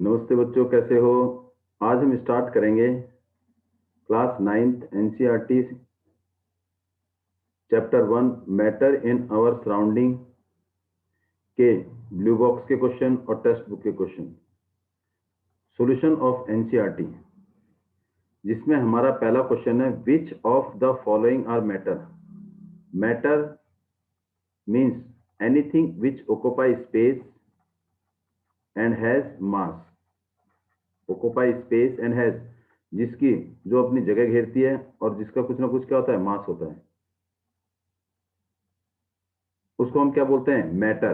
नमस्ते बच्चों, कैसे हो। आज हम स्टार्ट करेंगे class 9th NCERT chapter 1 matter in our surrounding के ब्लू बॉक्स के क्वेश्चन और टेक्स्ट बुक के क्वेश्चन। सॉल्यूशन ऑफ एनसीईआरटी, जिसमें हमारा पहला क्वेश्चन है which of the following are matter. Matter means anything which occupy space and has mass. Occupy space and has, जिसकी जो अपनी जगह घेरती है और जिसका कुछ ना कुछ क्या होता है, मास होता है, उसको हम क्या बोलते हैं, मैटर।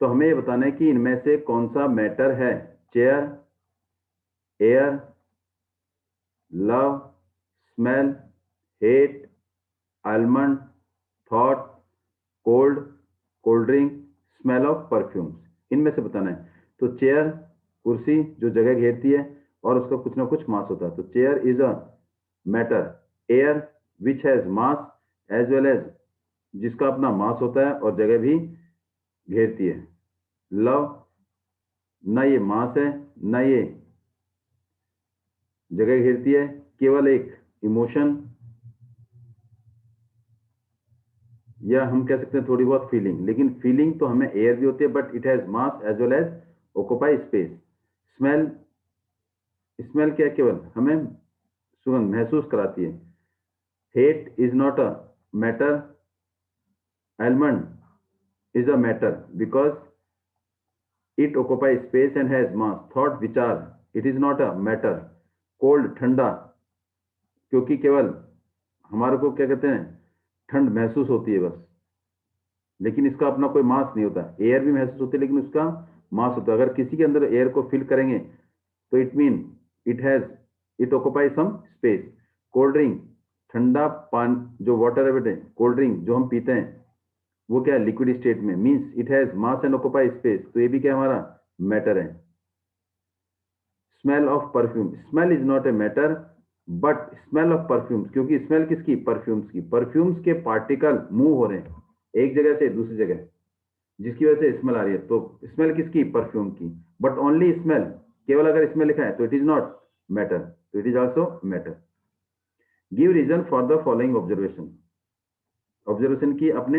तो हमें ये बताना है कि इनमें से कौन सा मैटर है। Chair, air, love, smell, hate, almond, thought, cold, cold drink, smell of perfumes, इनमें से बताना है। तो चेयर, कुर्सी जो जगह घेरती है और उसका कुछ ना कुछ मास होता है, तो chair is a matter. Air which has mass as well as, जिसका अपना मास होता है और जगह भी घेरती है। लव, ना ये मास है ना ये जगह घेरती है, केवल एक इमोशन या हम कह सकते हैं थोड़ी बहुत फीलिंग। लेकिन फीलिंग तो हमें एयर भी होती है, but it has mass as well as occupy space. Smell, smell क्या, केवल हमें सुगंध महसूस कराती है। Heat is not a matter, almond is a matter because it occupy space and has mass. Thought, विचार, it is not a matter. Cold, ठंडा, क्योंकि केवल हमारे को क्या कहते हैं, ठंड महसूस होती है बस, लेकिन इसका अपना कोई मास नहीं होता। एयर भी महसूस होती है लेकिन उसका मास होता है। अगर किसी के अंदर एयर को फिल करेंगे तो it mean it has, it occupy some space. Cold drink, ठंडा पानी, जो वाटर है बेटे, कोल्ड ड्रिंक जो हम पीते हैं वो क्या है, लिक्विड स्टेट में, means it has mass and occupy space, तो ये भी क्या हमारा मैटर है। Smell of perfume, smell is not a matter but smell of perfumes, क्योंकि स्मेल किसकी, परफ्यूम्स की। परफ्यूम्स के पार्टिकल मूव हो रहे हैं एक जगह से दूसरी जगह, जिसकी वजह से स्मेल आ रही है। तो स्मेल किसकी, परफ्यूम की। बट ओनली स्मेल, केवल अगर स्मेल लिखा है तो इट इज नॉट मैटर, तो it is also matter. Give reason for the following observation, observation की अपने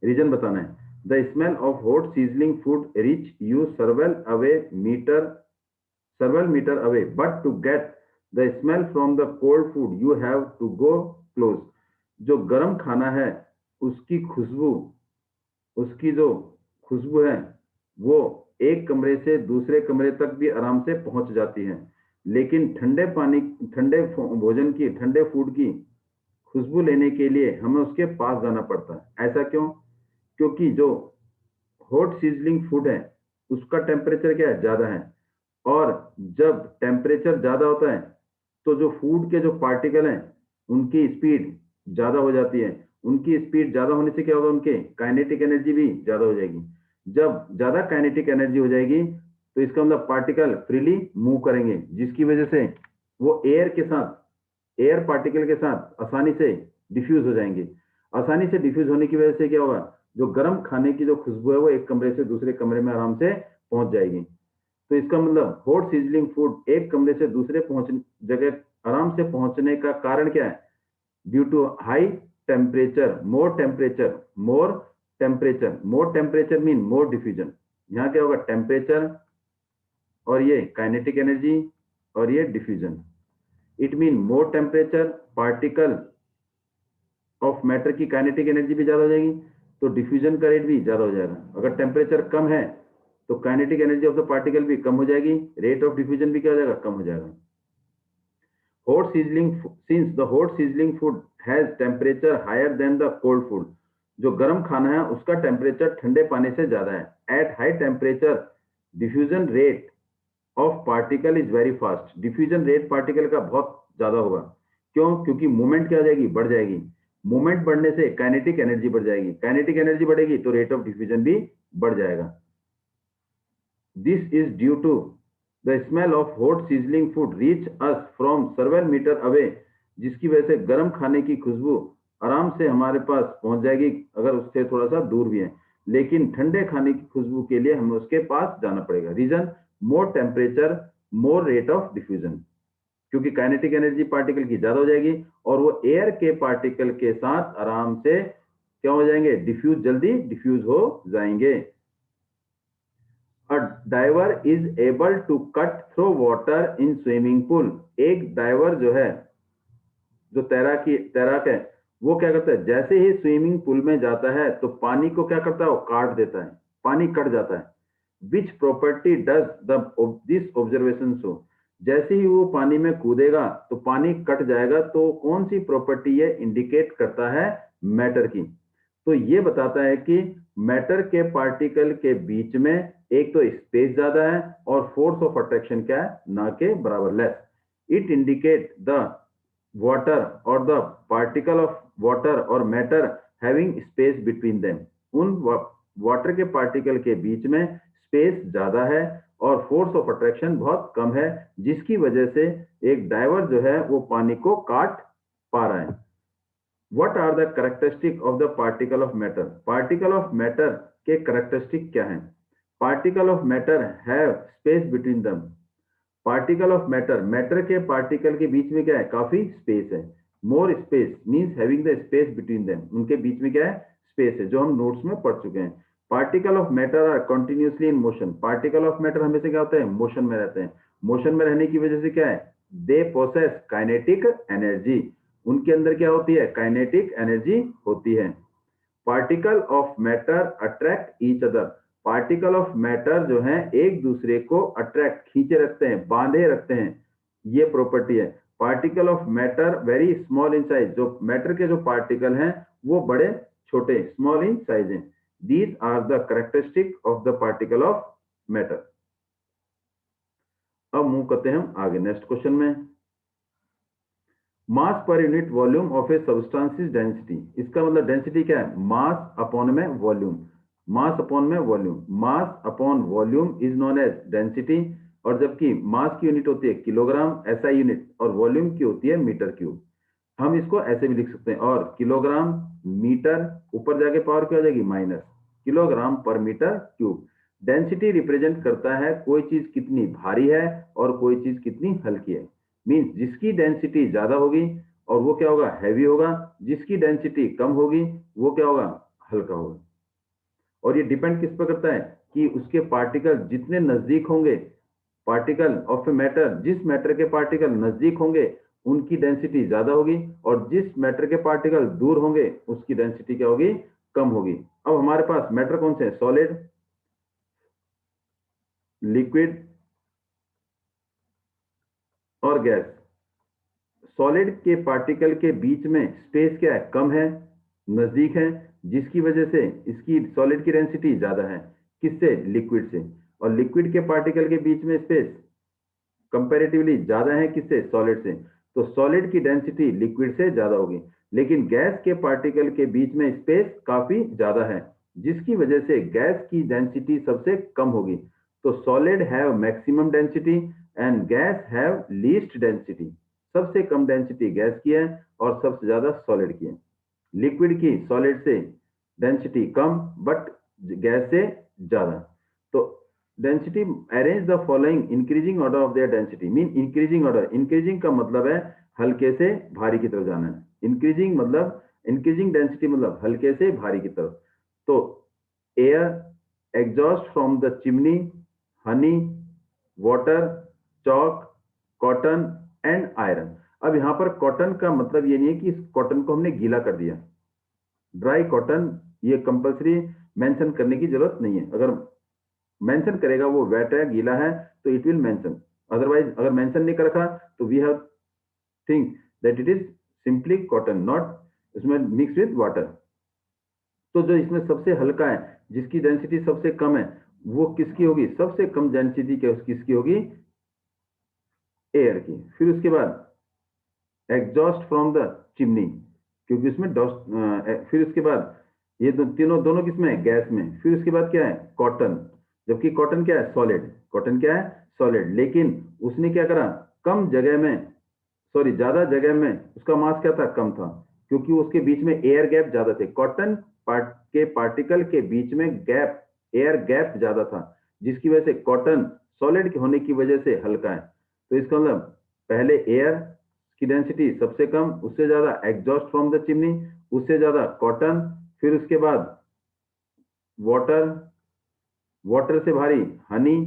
रीजन बताना है। The smell of hot sizzling food reach you several meter away, but to get the smell from the cold food you have to go close। जो गर्म खाना है उसकी खुशबू, उसकी जो खुशबू है वो एक कमरे से दूसरे कमरे तक भी आराम से पहुंच जाती है, लेकिन ठंडे पानी, ठंडे भोजन की, ठंडे फूड की खुशबू लेने के लिए हमें उसके पास जाना पड़ता है। ऐसा क्यों, क्योंकि जो हॉट सीजलिंग फूड है उसका टेम्परेचर क्या है, ज्यादा है, और जब टेम्परेचर ज्यादा होता है तो जो फूड के जो पार्टिकल हैं उनकी स्पीड ज्यादा हो जाती है। उनकी स्पीड ज्यादा होने से क्या होगा, उनके काइनेटिक एनर्जी भी ज्यादा हो जाएगी। जब ज्यादा काइनेटिक एनर्जी हो जाएगी तो इसका मतलब पार्टिकल फ्रीली मूव करेंगे, जिसकी वजह से वो एयर के साथ, एयर पार्टिकल के साथ आसानी से डिफ्यूज हो जाएंगे। आसानी से डिफ्यूज होने की वजह से क्या होगा, जो गर्म खाने की जो खुशबू है वो एक कमरे से दूसरे कमरे में आराम से पहुंच जाएगी। तो इसका मतलब हॉट सीजलिंग फूड एक कमरे से दूसरे जगह आराम से पहुंचने का कारण क्या है, due to high temperature, more temperature, more temperature mean more diffusion. यहाँ क्या होगा, टेम्परेचर और ये काइनेटिक एनर्जी और ये diffusion. It mean more temperature, particle of matter की काइनेटिक एनर्जी भी ज्यादा हो जाएगी तो डिफ्यूजन का रेट भी ज्यादा हो जाएगा। अगर टेम्परेचर कम है तो kinetic energy of the particle भी कम हो जाएगी, रेट ऑफ डिफ्यूजन भी क्या हो जाएगा, कम हो जाएगा। Hot sizzling, since the hot sizzling food has temperature higher than the cold food, जो गर्म खाना है उसका टेम्परेचर ठंडे पानी से ज्यादा है। At high temperature diffusion rate of particle is very fast, diffusion rate particle का बहुत ज्यादा होगा। क्यों, क्योंकि मूवमेंट क्या हो जाएगी, बढ़ जाएगी। मूवमेंट बढ़ने से काइनेटिक एनर्जी बढ़ जाएगी, काइनेटिक एनर्जी बढ़ेगी तो रेट ऑफ डिफ्यूजन भी बढ़ जाएगा। This is due to the smell of hot sizzling food reach us from several metre away, जिसकी वजह से गर्म खाने की खुशबू आराम से हमारे पास पहुंच जाएगी अगर उससे थोड़ा सा दूर भी है, लेकिन ठंडे खाने की खुशबू के लिए हमें उसके पास जाना पड़ेगा। Reason, more temperature more rate of diffusion, क्योंकि काइनेटिक एनर्जी पार्टिकल की ज्यादा हो जाएगी और वो एयर के पार्टिकल के साथ आराम से क्या हो जाएंगे, डिफ्यूज, जल्दी डिफ्यूज हो जाएंगे। A diver is able to cut through water in swimming pool. एक डाइवर जो है, जो तैराक है, वो क्या करता है, जैसे ही स्विमिंग पूल में जाता है तो पानी को क्या करता है, वो काट देता है, पानी कट जाता है। Which property does the this observation show. जैसे ही वो पानी में कूदेगा तो पानी कट जाएगा, तो कौन सी प्रॉपर्टी ये इंडिकेट करता है, मैटर की। तो ये बताता है कि मैटर के पार्टिकल के बीच में एक तो स्पेस ज्यादा है और फोर्स ऑफ अट्रैक्शन क्या है, ना के बराबर, less. It indicate the water or the particle of water or matter having space between them। उन वाटर के पार्टिकल के बीच में स्पेस ज्यादा है और फोर्स ऑफ अट्रैक्शन बहुत कम है, जिसकी वजह से एक डाइवर जो है वो पानी को काट पा रहा है। What are the characteristic of the particle of matter? Particle of matter के characteristic क्या हैं? Particle of matter have space between them। Particle of matter, matter के पार्टिकल के बीच में क्या है, काफी स्पेस है। More space means having the space between them, उनके बीच में क्या है, स्पेस है, जो हम नोट्स में पढ़ चुके हैं। Particle of matter are continuously in motion. Particle of matter हमेशा क्या होता है, मोशन में रहते हैं। मोशन में रहने की वजह से क्या है, दे पोसेस काइनेटिक एनर्जी। उनके अंदर क्या होती है, काइनेटिक एनर्जी होती है। Particle of matter attract each other. Particle of matter जो है एक दूसरे को अट्रैक्ट, खींचे रखते हैं, बांधे रखते हैं, ये प्रॉपर्टी है। Particle of matter very small in size. जो मैटर के जो पार्टिकल हैं वो बड़े छोटे, स्मॉल इन साइज हैं। These are the characteristic of the particle of matter. अब मूव करते हैं हम आगे नेक्स्ट क्वेश्चन में। Mass per unit volume of a substance is density. इसका मतलब डेंसिटी क्या है, मास अपॉन में वॉल्यूम। मास अपॉन में volume, mass upon volume is known as density. और जबकि मास की यूनिट होती है किलोग्राम, एसआई यूनिट, और वॉल्यूम की होती है मीटर क्यूब। हम इसको ऐसे भी लिख सकते हैं, और किलोग्राम मीटर ऊपर जाके पावर क्या हो जाएगी, minus kilogram per metre cube. Density represent करता है कोई चीज कितनी भारी है और कोई चीज कितनी हल्की है। मीन्स जिसकी डेंसिटी ज्यादा होगी और वो क्या होगा, हैवी होगा। जिसकी डेंसिटी कम होगी वो क्या होगा, हल्का होगा। और ये डिपेंड किस पर करता है, कि उसके पार्टिकल जितने नजदीक होंगे, पार्टिकल ऑफ ए मैटर, जिस मैटर के पार्टिकल नजदीक होंगे उनकी डेंसिटी ज्यादा होगी, और जिस मैटर के पार्टिकल दूर होंगे उसकी डेंसिटी क्या होगी, कम होगी। अब हमारे पास मैटर कौन से हैं, सॉलिड, लिक्विड और गैस। सॉलिड के पार्टिकल के बीच में स्पेस क्या है, कम है, नजदीक है, जिसकी वजह से इसकी सॉलिड की डेंसिटी ज्यादा है, किससे, लिक्विड से। और लिक्विड के पार्टिकल के बीच में स्पेस कंपैरेटिवली ज्यादा है, किससे, सॉलिड से। तो सॉलिड की डेंसिटी लिक्विड से ज्यादा होगी। लेकिन गैस के पार्टिकल के बीच में स्पेस काफी ज्यादा है, जिसकी वजह से गैस की डेंसिटी सबसे कम होगी। तो solid have maximum density and guys have least density. सबसे कम डेंसिटी गैस की है और सबसे ज्यादा सॉलिड की है। लिक्विड की सॉलिड से डेंसिटी कम बट गैस से ज्यादा। तो density arrange the following increasing order of their density. Mean increasing order, increasing का मतलब है हल्के से भारी की तरफ जाना है। इंक्रीजिंग मतलब, इंक्रीजिंग डेंसिटी मतलब हल्के से भारी की तरफ। तो air, exhaust from the chimney, Honey, water, chalk, cotton and iron. अब यहां पर कॉटन का मतलब ये नहीं है कि इस कॉटन को हमने गीला कर दिया, ड्राई कॉटन, ये कंपलसरी मेंशन करने की जरूरत नहीं है। अगर मेंशन करेगा वो वेट है, गीला है, तो इट विल मेंशन। अदरवाइज अगर मेंशन नहीं कर रखा तो we have think that it is simply cotton, not इसमें मिक्स विद वाटर। तो जो इसमें सबसे हल्का है, जिसकी डेंसिटी सबसे कम है, वो किसकी होगी, सबसे कम डेंसिटी किसकी होगी, एयर की। फिर उसके बाद एग्जॉस्ट फ्रॉम द चिमनी, क्योंकि उसमें फिर उसके बाद ये तीनों दोनों किसमें है, गैस में। फिर उसके बाद क्या है, कॉटन, जबकि कॉटन क्या है, सॉलिड। कॉटन क्या है, सॉलिड। लेकिन उसने क्या करा, कम जगह में, सॉरी ज्यादा जगह में उसका मास क्या था, कम था, क्योंकि उसके बीच में एयर गैप ज्यादा थे। कॉटन के पार्टिकल के बीच में गैप, एयर गैप ज्यादा था, जिसकी वजह से कॉटन सॉलिड होने की वजह से हल्का है। तो इसका मतलब पहले एयर की डेंसिटी सबसे कम, उससे ज्यादा एग्जॉस्ट फ्रॉम द चिमनी, उससे ज्यादा कॉटन, फिर उसके बाद वाटर, वाटर से भारी हनी,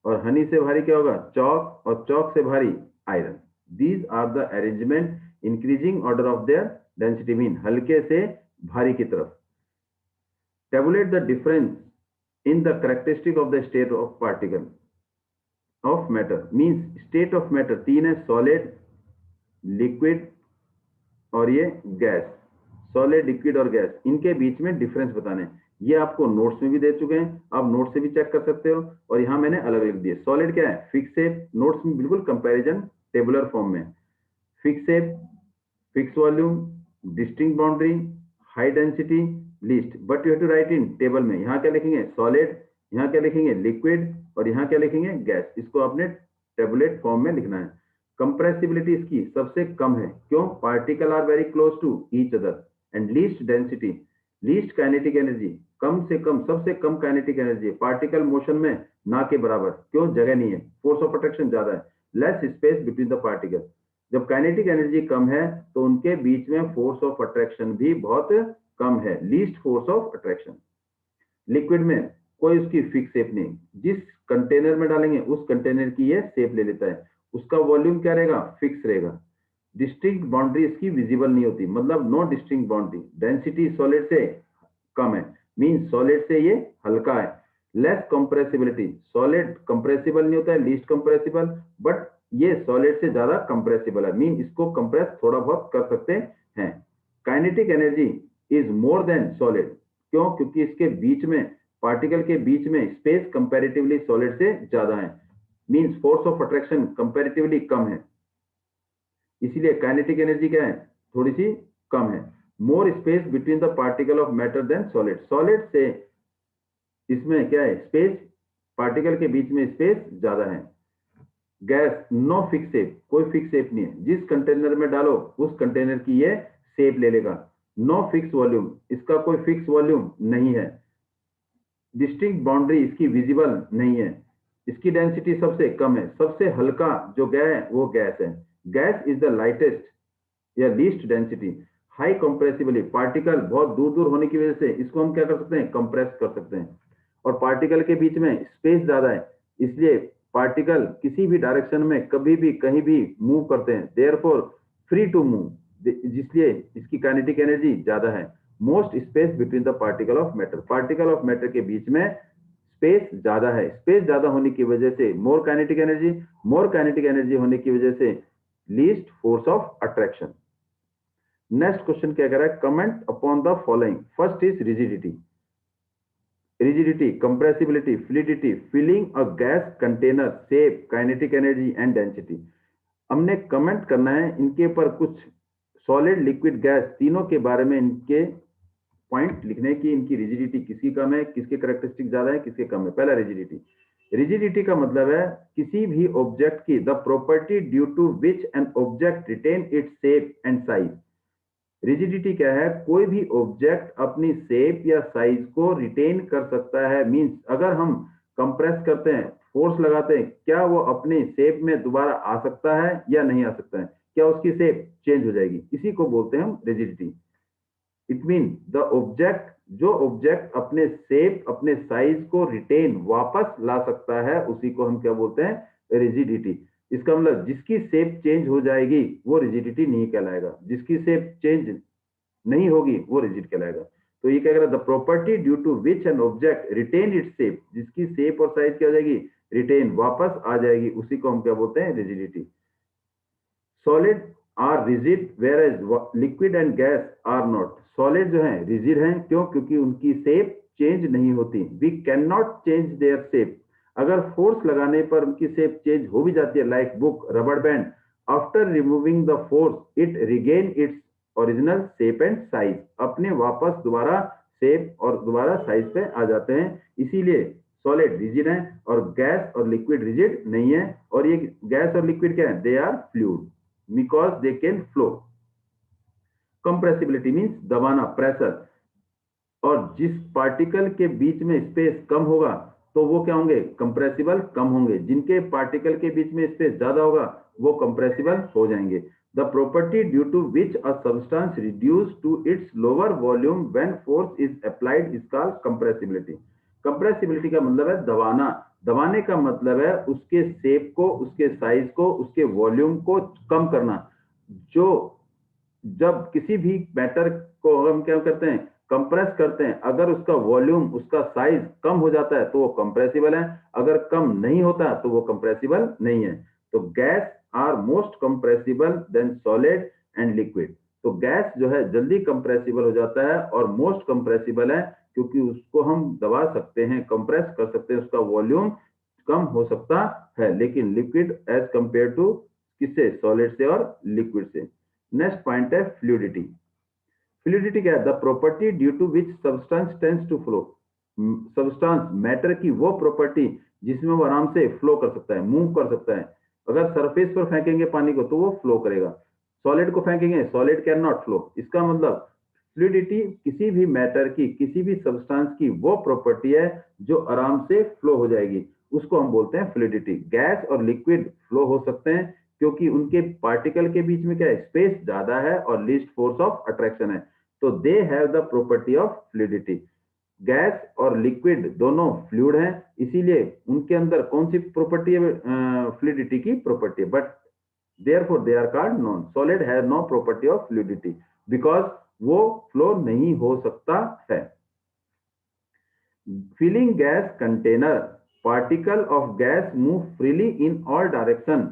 और हनी से भारी क्या होगा चौक, और चौक से भारी iron. These are the arrangement increasing order of their density, mean हल्के से भारी की तरफ। Tabulate the difference in the characteristic of the state of particle of matter, means state of matter तीन है, सॉलिड, लिक्विड और ये गैस। सॉलिड, लिक्विड और गैस, इनके बीच में डिफरेंस बताने। ये आपको नोट्स में भी दे चुके हैं, आप नोट से भी चेक कर सकते हो, और यहां मैंने अलग लिख दिए। सॉलिड क्या है, फिक्स शेप, नोट्स में बिल्कुल कंपैरिजन टेबुलर फॉर्म में। Fix shape, fix volume, distinct boundary, high density, least. But you have to write in table में। यहाँ क्या लिखेंगे सॉलिड, यहाँ क्या लिखेंगे लिक्विड, और यहाँ क्या लिखेंगे गैस। इसको आपने टेबुलेट फॉर्म में लिखना है। कंप्रेसिबिलिटी इसकी सबसे कम है, क्यों, particle are very close to each other. And least density, least kinetic energy, कम से कम, सबसे कम काइनेटिक एनर्जी, पार्टिकल मोशन में ना के बराबर, क्यों, जगह नहीं है, फोर्स ऑफ अट्रैक्शन ज्यादा है। Less space between the particle, जब काइनेटिक एनर्जी कम है तो उनके बीच में फोर्स ऑफ अट्रैक्शन भी बहुत कम है, least force of attraction. Liquid में कोई उसकी फिक्स शेप नहीं, जिस कंटेनर में डालेंगे उस कंटेनर की ये शेप ले लेता है, उसका वॉल्यूम क्या रहेगा, फिक्स रहेगा। डिस्टिंक्ट बाउंड्री इसकी विजिबल नहीं होती, मतलब no distinct boundary. Density solid से कम है, मीन सॉलिड से ये हल्का है। लेस कंप्रेसिबिलिटी, सॉलिड कंप्रेसिबल नहीं होता है, लीस्ट कंप्रेसिबल, बट ये सॉलिड से ज्यादा कंप्रेसिबल है, मीन इसको कंप्रेस थोड़ा बहुत कर सकते हैं। Kinetic energy is more than solid, क्यों, क्योंकि इसके बीच में, पार्टिकल के बीच में स्पेस कंपैरेटिवली सॉलिड से ज्यादा है, means force of attraction comparatively कम है, इसीलिए काइनेटिक एनर्जी क्या है, थोड़ी सी कम है। More space between the particle of matter then solid, solid से इसमें क्या है, स्पेस, पार्टिकल के बीच में स्पेस ज्यादा है। गैस, नो फिक्स शेप, कोई फिक्स शेप नहीं है, जिस कंटेनर में डालो उस कंटेनर की ये शेप ले लेगा। नो फिक्स वॉल्यूम, इसका कोई फिक्स वॉल्यूम नहीं है। डिस्टिंक्ट बाउंड्री इसकी विजिबल नहीं है। इसकी डेंसिटी सबसे कम है, सबसे हल्का जो गैस है वो गैस है। गैस इज द लाइटेस्ट या least density. High compressibility, particle बहुत दूर दूर होने की वजह से इसको हम क्या कर सकते हैं, कंप्रेस कर सकते हैं, और पार्टिकल के बीच में स्पेस ज्यादा है, इसलिए पार्टिकल किसी भी डायरेक्शन में कभी भी कहीं भी मूव करते हैं, देयरफॉर फ्री टू मूव, जिसलिए इसकी काइनेटिक एनर्जी ज्यादा है। Most space between the particle of matter, particle of matter के बीच में स्पेस ज्यादा है, स्पेस ज्यादा होने की वजह से मोर काइनेटिक एनर्जी, मोर काइनेटिक एनर्जी होने की वजह से least force of attraction. Next question क्या कह रहा है, comment upon the following. First is rigidity, rigidity, compressibility, fluidity, filling a gas container, shape, kinetic energy and density। हमने कमेंट करना है इनके ऊपर कुछ सॉलिड, लिक्विड, गैस तीनों के बारे में इनके पॉइंट लिखने की, इनकी रिजिडिटी किसकी कम है, किसके कैरेक्टरिस्टिक ज्यादा है, किसके कम है। पहला रिजिडिटी, रिजिडिटी का मतलब है किसी भी ऑब्जेक्ट की the property due to which an object retain its shape and size. Rigidity क्या है, कोई भी ऑब्जेक्ट अपनी शेप या साइज को रिटेन कर सकता है, मींस अगर हम कंप्रेस करते हैं, फोर्स लगाते हैं, क्या वो अपनी शेप में दोबारा आ सकता है या नहीं आ सकता है, क्या उसकी शेप चेंज हो जाएगी, इसी को बोलते हैं हम rigidity. It mean the object, जो ऑब्जेक्ट अपने शेप, अपने साइज को रिटेन, वापस ला सकता है, उसी को हम क्या बोलते हैं, रिजिडिटी। इसका मतलब जिसकी शेप चेंज हो जाएगी वो रिजिडिटी नहीं कहलाएगा, जिसकी शेप चेंज नहीं होगी वो रिजिड कहलाएगा। तो ये क्या कह रहा है, the property due to which an object retain its shape, जिसकी शेप और साइज क्या हो जाएगी, रिटेन, वापस आ जाएगी, उसी को हम क्या बोलते हैं, rigidity. Solid are rigid where as liquid and gas are not. Solid जो है रिजिड हैं, क्यों, क्योंकि उनकी शेप चेंज नहीं होती, we can not change their shape. अगर फोर्स लगाने पर उनकी शेप चेंज हो भी जाती है, like book, rubber band, after removing the force it regain its original shape and size, अपने वापस दोबारा शेप और दोबारा साइज पे आ जाते हैं, इसीलिए सॉलिड रिजिड है और गैस और लिक्विड रिजिड नहीं है। और ये गैस और लिक्विड क्या है, they are fluid because they can flow. Compressibility means दबाना, प्रेशर, और जिस पार्टिकल के बीच में स्पेस कम होगा तो वो क्या होंगे, कंप्रेसिबल कम होंगे। जिनके पार्टिकल के बीच में स्पेस ज्यादा होगा वो कंप्रेसिबल हो जाएंगे। The property due to which a substance reduce to its lower volume when force is applied is called compressibility. Compressibility का मतलब है दबाना। दबाने का मतलब है उसके शेप को, उसके साइज को, उसके वॉल्यूम को कम करना। जो जब किसी भी मैटर को हम क्या करते हैं, कंप्रेस करते हैं, अगर उसका वॉल्यूम, उसका साइज कम हो जाता है तो वो कंप्रेसिबल है, अगर कम नहीं होता तो वो कंप्रेसिबल नहीं है। तो gas are most compressible then solid and liquid. तो गैस जो है जल्दी कंप्रेसिबल हो जाता है और मोस्ट कंप्रेसिबल है, क्योंकि उसको हम दबा सकते हैं, कंप्रेस कर सकते हैं, उसका वॉल्यूम कम हो सकता है। लेकिन लिक्विड एज कंपेयर टू किससे, सॉलिड से और लिक्विड से। नेक्स्ट पॉइंट है फ्लूइडिटी। फ्लूइडिटी क्या है, the property due to which substance tends to flow. Substance, matter की वो प्रॉपर्टी जिसमें वो आराम से फ्लो कर सकता है, मूव कर सकता है। अगर सरफेस पर फेंकेंगे पानी को तो वो फ्लो करेगा, सॉलिड को फेंकेंगे, सॉलिड कैन नॉट फ्लो। इसका मतलब फ्लूइडिटी किसी भी मैटर की, किसी भी सब्सटेंस की वो प्रॉपर्टी है जो आराम से फ्लो हो जाएगी, उसको हम बोलते हैं फ्लूइडिटी। गैस और लिक्विड फ्लो हो सकते हैं क्योंकि उनके पार्टिकल के बीच में क्या है, स्पेस ज्यादा है और लीस्ट फोर्स ऑफ अट्रैक्शन है, तो they have the property of fluidity. Gas और लिक्विड दोनों फ्लूइड हैं, इसीलिए उनके अंदर कौन सी प्रॉपर्टी है, फ्लूइडिटी की प्रॉपर्टी है। But therefore they are called non solid, has no property of fluidity because वो फ्लो नहीं हो सकता है। filling gas container, particle of gas move freely in all direction,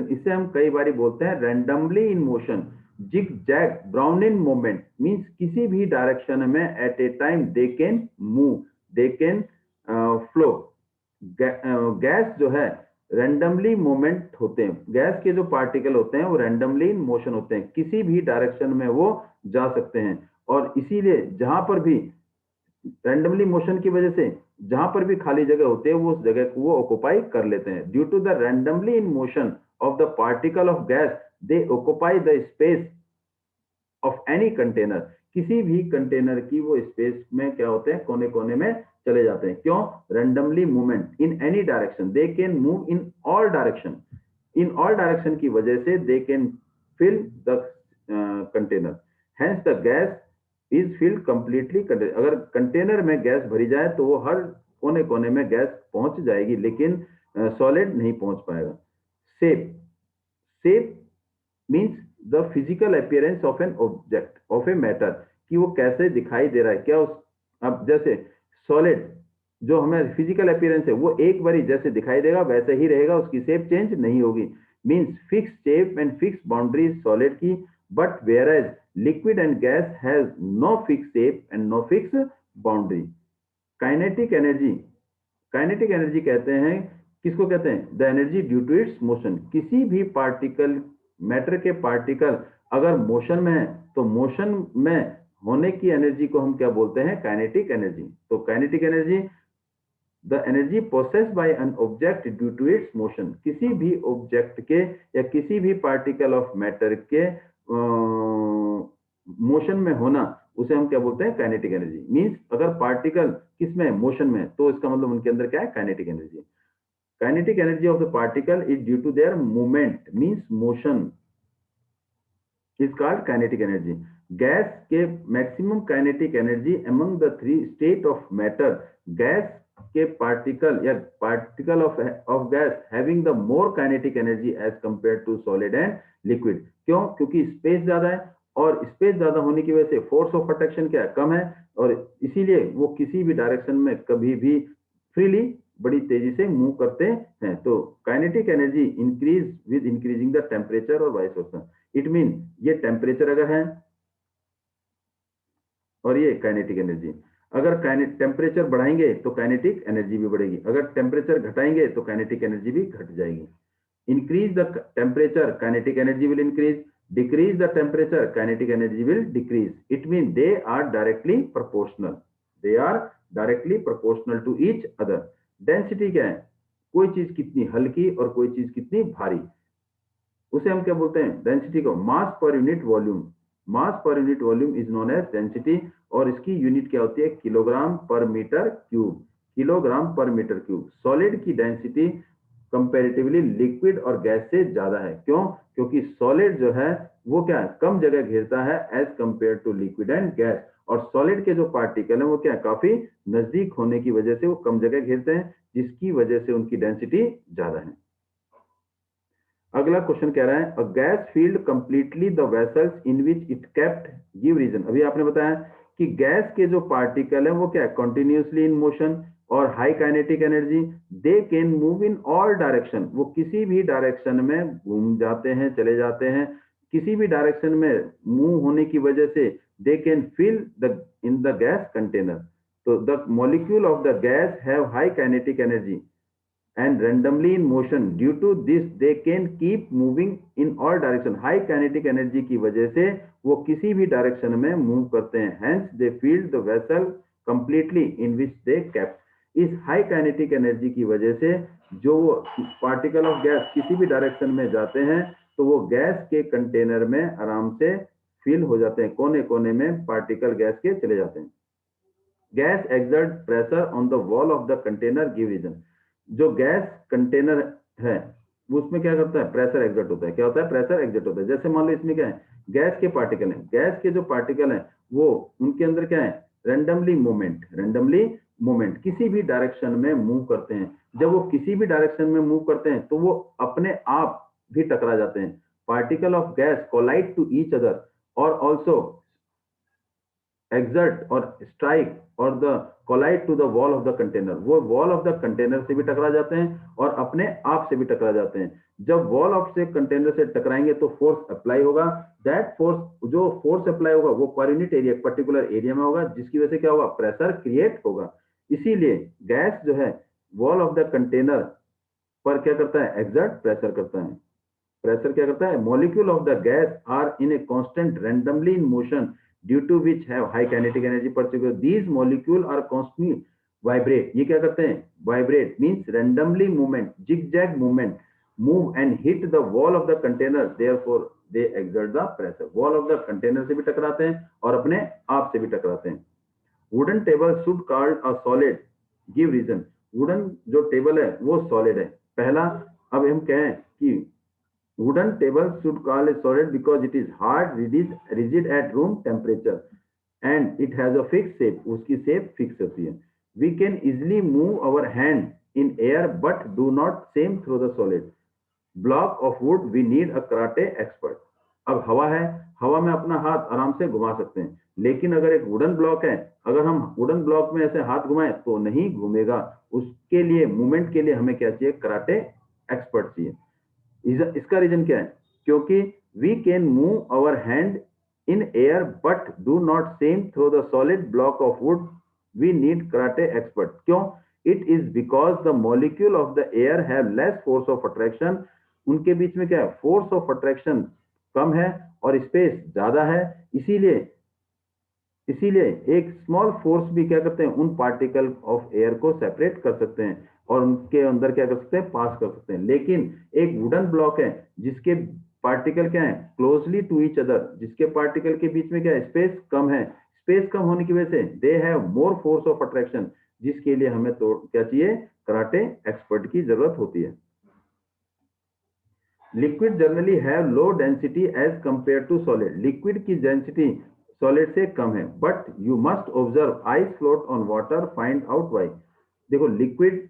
इसे हम कई बारी बोलते हैं randomly in motion, zigzag, Brownian movement means किसी भी डायरेक्शन में at a time they can move, they can flow। Gas जो है रैंडमली मूवमेंट होते हैं, गैस के जो पार्टिकल होते हैं वो रैंडमली इन मोशन होते हैं, किसी भी डायरेक्शन में वो जा सकते हैं। और इसीलिए जहां पर भी रैंडमली मोशन की वजह से जहां पर भी खाली जगह होते हैं वो उस जगह को वो ऑक्युपाई कर लेते हैं। Due to the randomly in motion of the particle of gas they occupy the space of any container. किसी भी कंटेनर की वो स्पेस में क्या होते हैं, कोने कोने में चले जाते हैं। क्यों, randomly movement in any direction, they can move in all direction, in all direction की वजह से they can fill the container, hence the gas is filled completely. अगर कंटेनर में गैस भरी जाए तो वो हर कोने कोने में गैस पहुंच जाएगी, लेकिन सॉलिड नहीं पहुंच पाएगा। Shape, shape means the physical appearance of an object, of a matter, कि वो कैसे दिखाई दे रहा है। क्या उस, अब जैसे सॉलिड जो हमें फिजिकल अपीयरेंस है वो एक बारी जैसे दिखाई देगा वैसे ही रहेगा, उसकी शेप चेंज नहीं होगी। Means fix shape and fix boundary solid की, but where as liquid and gas has no fix shape and no fix boundary. Kinetic energy, kinetic energy कहते हैं, किसको कहते हैं, the energy due to its motion. किसी भी particle, matter के particle अगर मोशन में है तो मोशन में होने की एनर्जी को हम क्या बोलते हैं, काइनेटिक एनर्जी। तो kinetic energy, the energy possessed by an object due to its motion. किसी भी ऑब्जेक्ट के या किसी भी पार्टिकल ऑफ मैटर के मोशन में होना, उसे हम क्या बोलते हैं, काइनेटिक एनर्जी। मींस अगर पार्टिकल किसमें, मोशन में, तो इसका मतलब उनके अंदर क्या है, kinetic energy. Kinetic energy of the particle is due to their movement, means motion is called kinetic energy. Gas के maximum kinetic energy among the three state of matter, gas के particle या particle of gas having the more kinetic energy as compared to solid and liquid। क्यों, क्योंकि space ज्यादा है और space ज्यादा होने की वजह से फोर्स ऑफ अट्रैक्शन क्या है, कम है, और इसीलिए वो किसी भी डायरेक्शन में कभी भी फ्रीली बड़ी तेजी से मूव करते हैं। तो kinetic energy increase with increasing the temperature और वाइस वर्सा। इट मीन ये टेम्परेचर अगर है और ये काइनेटिक एनर्जी, अगर टेम्परेचर बढ़ाएंगे तो काइनेटिक एनर्जी भी बढ़ेगी, अगर टेम्परेचर घटाएंगे तो काइनेटिक एनर्जी भी घट जाएगी। Increase the temperature, kinetic energy will increase, decrease the temperature, kinetic energy will decrease. It mean they are directly proportional, they are directly proportional to each other. Density क्या है, कोई चीज कितनी हल्की और कोई चीज कितनी भारी, उसे हम क्या बोलते हैं, डेंसिटी को। मास per unit volume, mass per unit volume is known as density, और इसकी यूनिट क्या होती है, kilogram per metre cube. Kilogram per metre cube. Solid की डेंसिटी कंपैरेटिवली लिक्विड और गैस से ज्यादा है। क्यों? क्योंकि सॉलिड जो है वो क्या है, कम जगह घेरता है as compare to liquid and gas, और सॉलिड के जो पार्टिकल हैं वो क्या है, काफी नजदीक होने की वजह से वो कम जगह घेरते हैं, जिसकी वजह से उनकी डेंसिटी ज्यादा है। अगला क्वेश्चन कह रहा है a gas filled completely the vessels in which it kept, give reason. अभी आपने बताया कि गैस के जो पार्टिकल है वो क्या है, कंटिन्यूअसली इन मोशन और high kinetic energy, they can move in all direction, वो किसी भी डायरेक्शन में घूम जाते हैं, चले जाते हैं, किसी भी डायरेक्शन में मूव होने की वजह से they can fill the in the gas container. तो the molecule of the gas have high kinetic energy and randomly in motion. Due to this they can keep moving in all direction. High kinetic energy की वजह से वो किसी भी direction में move करते हैं, hence they fill the vessel completely in which they kept. इस हाई काइनेटिक एनर्जी की वजह से जो पार्टिकल ऑफ गैस किसी भी डायरेक्शन में जाते हैं तो वो गैस के कंटेनर में आराम से फिल हो जाते हैं, कोने कोने में पार्टिकल गैस के चले जाते हैं। Gas exert pressure on the wall of the container, give reason. जो गैस कंटेनर है उसमें क्या करता है, प्रेशर एक्सर्ट होता है। क्या होता है, प्रेशर एक्सर्ट होता है। जैसे मान लो इसमें क्या है, गैस के पार्टिकल हैं, गैस के जो पार्टिकल हैं वो उनके अंदर क्या है, रेंडमली मूवमेंट किसी भी डायरेक्शन में मूव करते हैं। जब वो किसी भी डायरेक्शन में मूव करते हैं तो वो अपने आप भी टकरा जाते हैं। Particle of gas collide to each other और ऑल्सो एक्सर्ट और स्ट्राइक और the collide to the wall of the container, वो वॉल ऑफ द कंटेनर से भी टकरा जाते हैं और अपने आप से भी टकरा जाते हैं। जब वॉल ऑफ से कंटेनर से टकराएंगे तो फोर्स अप्लाई होगा, दैट फोर्स, जो फोर्स अप्लाई होगा वो per unit area, particular area में होगा, जिसकी वजह से क्या होगा, प्रेशर क्रिएट होगा। इसीलिए गैस जो है वॉल ऑफ द कंटेनर पर क्या करता है, एक्सर्ट प्रेशर करता है। प्रेशर क्या करता है, molecule of the gas are in a constant randomly in motion due to which have high kinetic energy, particular these molecule are constantly vibrate. ये क्या करते हैं, vibrate means randomly movement, zigzag movement, move and hit the wall of the container, therefore they exert the pressure. Wall of the container से भी टकराते हैं और अपने आप से भी टकराते हैं। Wooden table should called a solid, give reason. Wooden जो टेबल है वो सॉलिड है। पहला, अब हम कहें कि wooden table should call a solid because it is hard, rigid at room temperature and it has a fixed shape, उसकी shape fixed होती है। We can easily move our hand in air but do not same through the solid block of wood, we need a karate expert। अब हवा है, हवा में अपना हाथ आराम से घुमा सकते हैं, लेकिन अगर एक वुडन ब्लॉक है, अगर हम वुडन ब्लॉक में ऐसे हाथ घुमाएं तो नहीं घूमेगा। उसके लिए मूवमेंट के लिए हमें क्या चाहिए, कराटे एक्सपर्ट चाहिए। इसका रीजन क्या है, क्योंकि we can move our hand in air but do not same through the solid block of wood, we need karate expert. क्यों? It is because the molecule of the air have less force of attraction, उनके बीच में क्या है, force of attraction कम है और space ज्यादा है। इसीलिए इसीलिए एक स्मॉल फोर्स भी क्या करते हैं, उन पार्टिकल ऑफ एयर को सेपरेट कर सकते हैं और उनके अंदर क्या कर सकते हैं, पास कर सकते हैं। लेकिन एक वुडन ब्लॉक है जिसके पार्टिकल क्या है, क्लोजली टू ईच अदर, जिसके पार्टिकल के बीच में क्या है, स्पेस कम है। स्पेस कम होने की वजह से they have more force of attraction, जिसके लिए हमें तो क्या चाहिए, कराटे एक्सपर्ट की जरूरत होती है। Liquid generally have low density as compare to solid, liquid की डेंसिटी सॉलिड से कम है। But you must observe ice float on water, find out why. देखो लिक्विड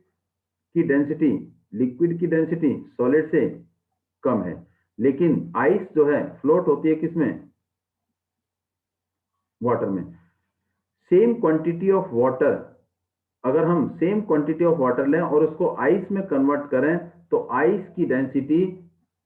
की डेंसिटी सॉलिड से कम है, लेकिन आइस जो है फ्लोट होती है किसमें, वाटर में। सेम क्वांटिटी ऑफ वाटर, अगर हम सेम क्वांटिटी ऑफ वाटर लें और उसको आइस में कन्वर्ट करें तो आइस की डेंसिटी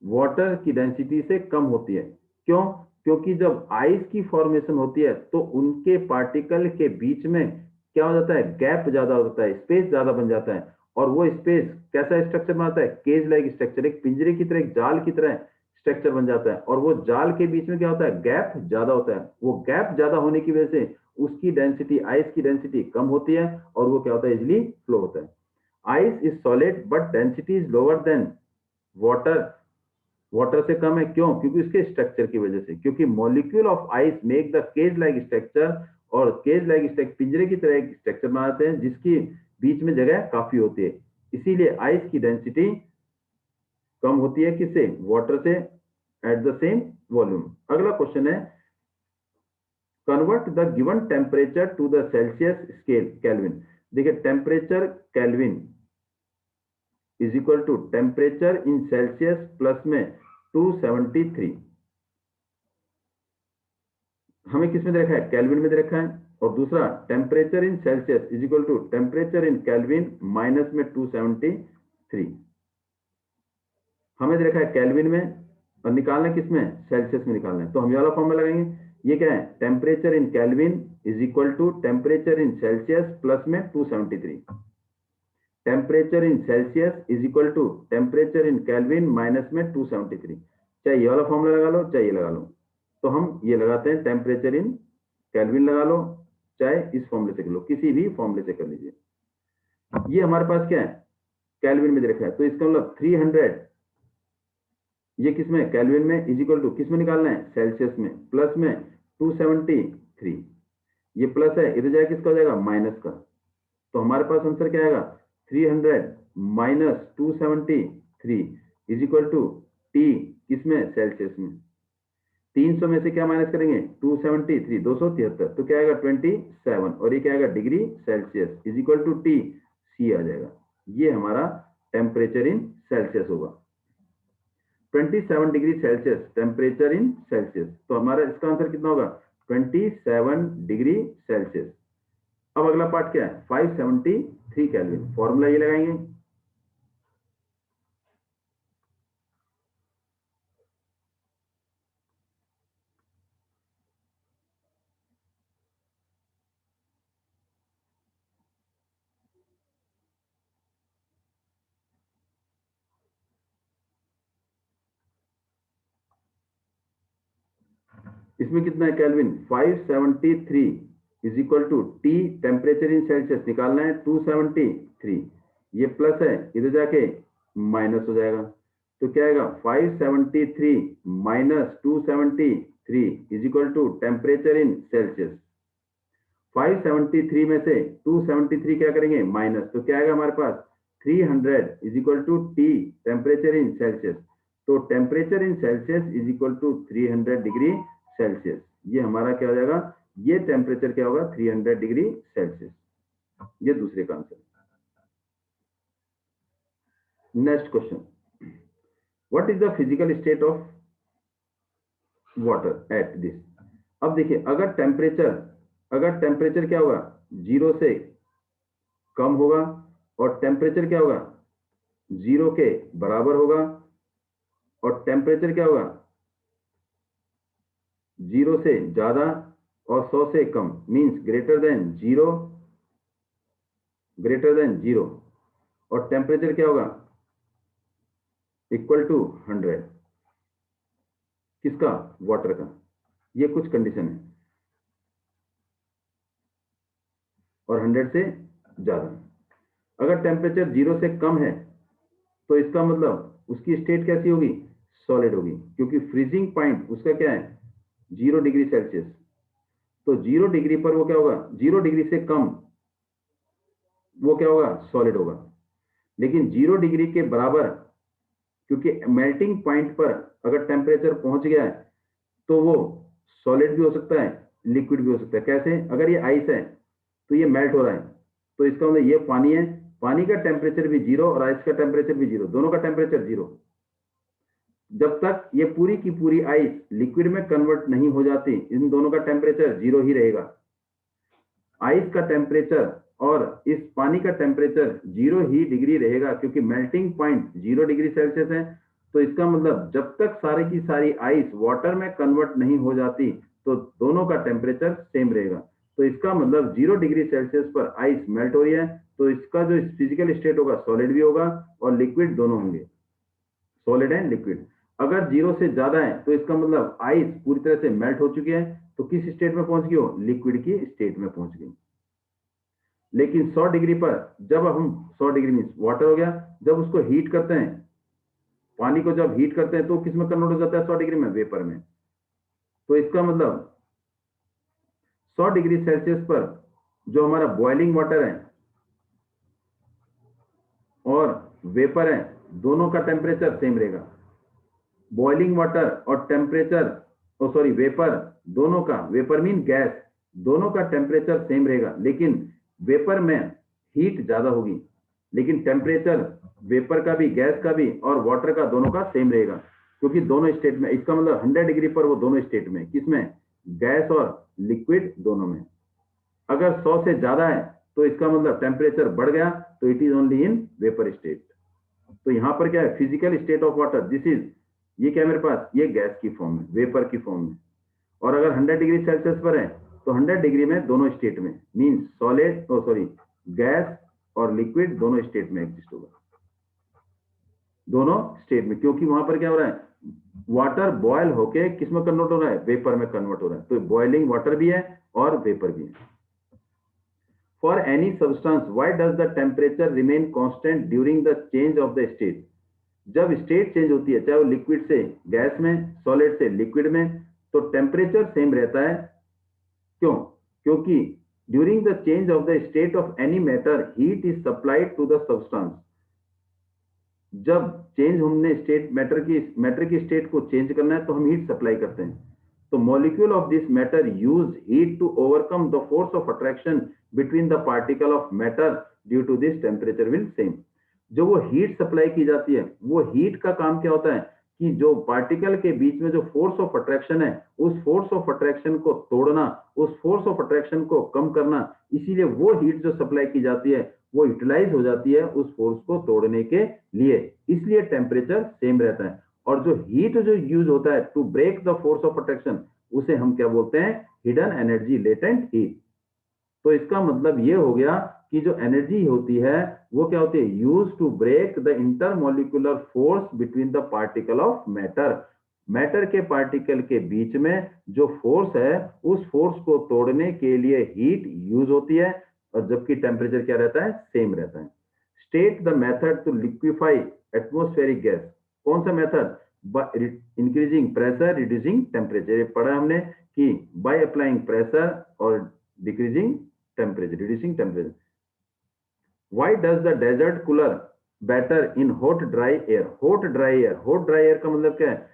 वाटर की डेंसिटी से कम होती है। क्यों? क्योंकि जब आइस की फॉर्मेशन होती है तो उनके पार्टिकल के बीच में क्या हो जाता है, गैप ज्यादा हो जाता है, स्पेस ज्यादा बन जाता है। और वो स्पेस कैसा स्ट्रक्चर बनाता है, केज लाइक स्ट्रक्चर, एक पिंजरे की तरह, एक जाल की तरह स्ट्रक्चर बन जाता है। और वो जाल के बीच में क्या होता है, गैप ज्यादा होता है। वो गैप ज्यादा होने की वजह से उसकी डेंसिटी, आइस की डेंसिटी कम होती है और वो क्या होता है, इजिली फ्लो होता है। Ice is solid but density is lower than water, water से कम है। क्यों? क्योंकि उसके स्ट्रक्चर की वजह से, क्योंकि molecule of ice make the cage like structure, और केज लाइक स्ट्रक्चर पिंजरे की तरह एक स्ट्रक्चर बनाते हैं जिसकी बीच में जगह काफी होती है, इसीलिए आइस की डेंसिटी कम होती है किससे, वाटर से, एट द सेम वॉल्यूम। अगला क्वेश्चन है, convert the given temperature to the celsius scale kelvin. देखिए temperature kelvin is equal to temperature in Celsius plus में 273, हमें किस में दे रखा है, केल्विन में दे रखा है। और दूसरा temperature in Celsius is equal to temperature in Kelvin minus में 273, हमें दे रखा है केल्विन में और निकालना है किसमें, सेल्सियस में निकालना है। तो हम ये वाला फॉर्मूला लगाएंगे, ये क्या है, temperature in Kelvin is equal to temperature in Celsius plus में 273, temperature in Celsius is equal to temperature in Kelvin minus में 273। चाहे ये वाला फॉर्मूला लगा लो चाहे ये लगा लो, तो हम ये लगाते हैं टेम्परेचर इन केल्विन लगा लो, चाहे इस फॉर्मूले से कर लो, किसी भी फॉर्मूले से कर लीजिए। ये हमारे पास क्या है, केल्विन में दे रखा है, तो इसका मतलब 300 ये किसमें, केल्विन में, इज इक्वल टू किसमें निकालना है, सेल्सियस में, प्लस में 273, ये प्लस है, इधर जाए किसका हो जाएगा, माइनस का। तो हमारे पास आंसर क्या आएगा, 300 minus 273 is equal to T किसमें, सेल्सियस में। 300 में से क्या माइनस करेंगे, 273, 273, तो क्या आएगा 27, और ये क्या आएगा, degree celsius is equal to T, C आ जाएगा। ये हमारा टेम्परेचर इन सेल्सियस होगा, 27 degree celsius temperature in celsius. तो हमारा इसका आंसर कितना होगा, 27 डिग्री सेल्सियस। अब अगला पार्ट क्या है, 573 केल्विन, फॉर्मूला ये लगाएंगे, इसमें कितना है Kelvin, 573 is equal to T temperature in Celsius निकालना है 273, ये प्लस है, इधर जाके माइनस हो जाएगा, तो क्या आएगा 573 minus 273 is equal to temperature in Celsius. 573 में से 273 क्या करेंगे, माइनस, तो क्या आएगा हमारे पास 300 is equal to T temperature in celsius. तो temperature in Celsius is equal to 300 degree celsius, ये हमारा क्या हो जाएगा, ये टेम्परेचर क्या होगा, 300 डिग्री सेल्सियस। ये दूसरे का answer. Next question, what is the physical state of water at this. अब देखिए अगर टेम्परेचर क्या होगा, 0 से कम होगा, और टेम्परेचर क्या होगा, 0 के बराबर होगा, और टेम्परेचर क्या होगा, 0 से ज्यादा और 100 से कम, मींस ग्रेटर देन जीरो, और टेम्परेचर क्या होगा, इक्वल टू 100, किसका, वाटर का। ये कुछ कंडीशन है, और 100 से ज्यादा। अगर टेम्परेचर 0 से कम है तो इसका मतलब उसकी स्टेट कैसी होगी, सॉलिड होगी, क्योंकि फ्रीजिंग पॉइंट उसका क्या है, 0 डिग्री सेल्सियस। तो 0 डिग्री पर वो क्या होगा, 0 डिग्री से कम वो क्या होगा, सॉलिड होगा। लेकिन 0 डिग्री के बराबर, क्योंकि मेल्टिंग पॉइंट पर अगर टेम्परेचर पहुंच गया है तो वो सॉलिड भी हो सकता है, लिक्विड भी हो सकता है। कैसे, अगर ये आइस है तो ये मेल्ट हो रहा है, तो इसका मतलब ये पानी है, पानी का टेम्परेचर भी 0 और आइस का टेम्परेचर भी 0, दोनों का टेम्परेचर 0। जब तक ये पूरी की पूरी आइस लिक्विड में कन्वर्ट नहीं हो जाती, इन दोनों का टेम्परेचर 0 ही रहेगा। आइस का टेम्परेचर और इस पानी का टेम्परेचर 0 ही डिग्री रहेगा, क्योंकि मेल्टिंग पॉइंट 0 डिग्री सेल्सियस है। तो इसका मतलब जब तक सारी की सारी आइस वाटर में कन्वर्ट नहीं हो जाती तो दोनों का टेम्परेचर सेम रहेगा। तो इसका मतलब 0 डिग्री सेल्सियस पर आइस मेल्ट हो रही है, तो इसका जो फिजिकल स्टेट होगा सॉलिड भी होगा और लिक्विड दोनों होंगे, सॉलिड एंड लिक्विड। अगर 0 से ज्यादा है तो इसका मतलब आइस पूरी तरह से मेल्ट हो चुकी है, तो किस स्टेट में पहुंच गई हो, लिक्विड की स्टेट में पहुंच गई। लेकिन 100 डिग्री पर जब हम 100 डिग्री मीन वाटर हो गया, जब उसको हीट करते हैं, पानी को जब हीट करते हैं तो किस में कन्वर्ट हो जाता है, 100 डिग्री में, वेपर में। तो इसका मतलब 100 डिग्री सेल्सियस पर जो हमारा बॉइलिंग वाटर है और वेपर है, दोनों का टेम्परेचर सेम रहेगा। बॉइलिंग वाटर और टेम्परेचर, ओ सॉरी वेपर, दोनों का, वेपर मीन गैस, दोनों का टेम्परेचर सेम रहेगा, लेकिन वेपर में हीट ज्यादा होगी, लेकिन टेम्परेचर वेपर का भी, गैस का भी और वाटर का दोनों का सेम रहेगा, क्योंकि दोनों स्टेट में, इसका मतलब 100 डिग्री पर वो दोनों स्टेट में, किसमें, गैस और लिक्विड दोनों में। अगर 100 से ज्यादा है तो इसका मतलब टेम्परेचर बढ़ गया, तो it is only in vapour state. तो यहां पर क्या है, physical state of water, this is, ये क्या मेरे पास, ये गैस की फॉर्म में, वेपर की फॉर्म में। और अगर 100 डिग्री सेल्सियस पर है तो 100 डिग्री में दोनों स्टेट में, मीन सॉलिड, ओ सॉरी, गैस और लिक्विड दोनों स्टेट में एग्जिस्ट होगा, दोनों स्टेट में, क्योंकि वहां पर क्या हो रहा है, वाटर बॉयल होके किस में कन्वर्ट हो रहा है, वेपर में कन्वर्ट हो रहा है। तो बॉइलिंग वाटर भी है और वेपर भी है। For any substance, why does the temperature remain constant during the change of the state? जब स्टेट चेंज होती है, चाहे वो लिक्विड से गैस में, सॉलिड से लिक्विड में, तो टेम्परेचर सेम रहता है। क्यों? क्योंकि during the change of the state of any matter, heat is supplied to the substance. जब चेंज, हमने स्टेट, मैटर की स्टेट को चेंज करना है तो हम हीट सप्लाई करते हैं। तो molecule of this matter use heat to overcome the force of attraction between the particle of matter, due to this temperature will same. जो वो हीट सप्लाई की जाती है, वो हीट का काम क्या होता है कि जो पार्टिकल के बीच में जो फोर्स ऑफ अट्रैक्शन है, उस फोर्स ऑफ अट्रैक्शन को तोड़ना, उस फोर्स ऑफ अट्रैक्शन को कम करना। इसीलिए वो हीट जो सप्लाई की जाती है वो यूटिलाइज हो जाती है उस फोर्स को तोड़ने के लिए, इसलिए टेम्परेचर सेम रहता है। और जो हीट जो यूज होता है to break the force of attraction, उसे हम क्या बोलते हैं, हिडन एनर्जी, लेटेंट हीट। तो इसका मतलब ये हो गया कि जो एनर्जी होती है वो क्या होती है, use to break the intermolecular force between the particle of matter. Matter के पार्टिकल के बीच में जो फोर्स है, उस फोर्स को तोड़ने के लिए हीट यूज होती है, और जबकि टेम्परेचर क्या रहता है, सेम रहता है। State the method to liquefy atmospheric gas. कौन सा method, increasing pressure, reducing temperature. ये पढ़ा हमने कि बाय अप्लाइंग प्रेशर और decreasing temperature, reducing temperature. Why does the desert cooler better in hot dry air. Hot dry air, hot dry air का मतलब क्या है,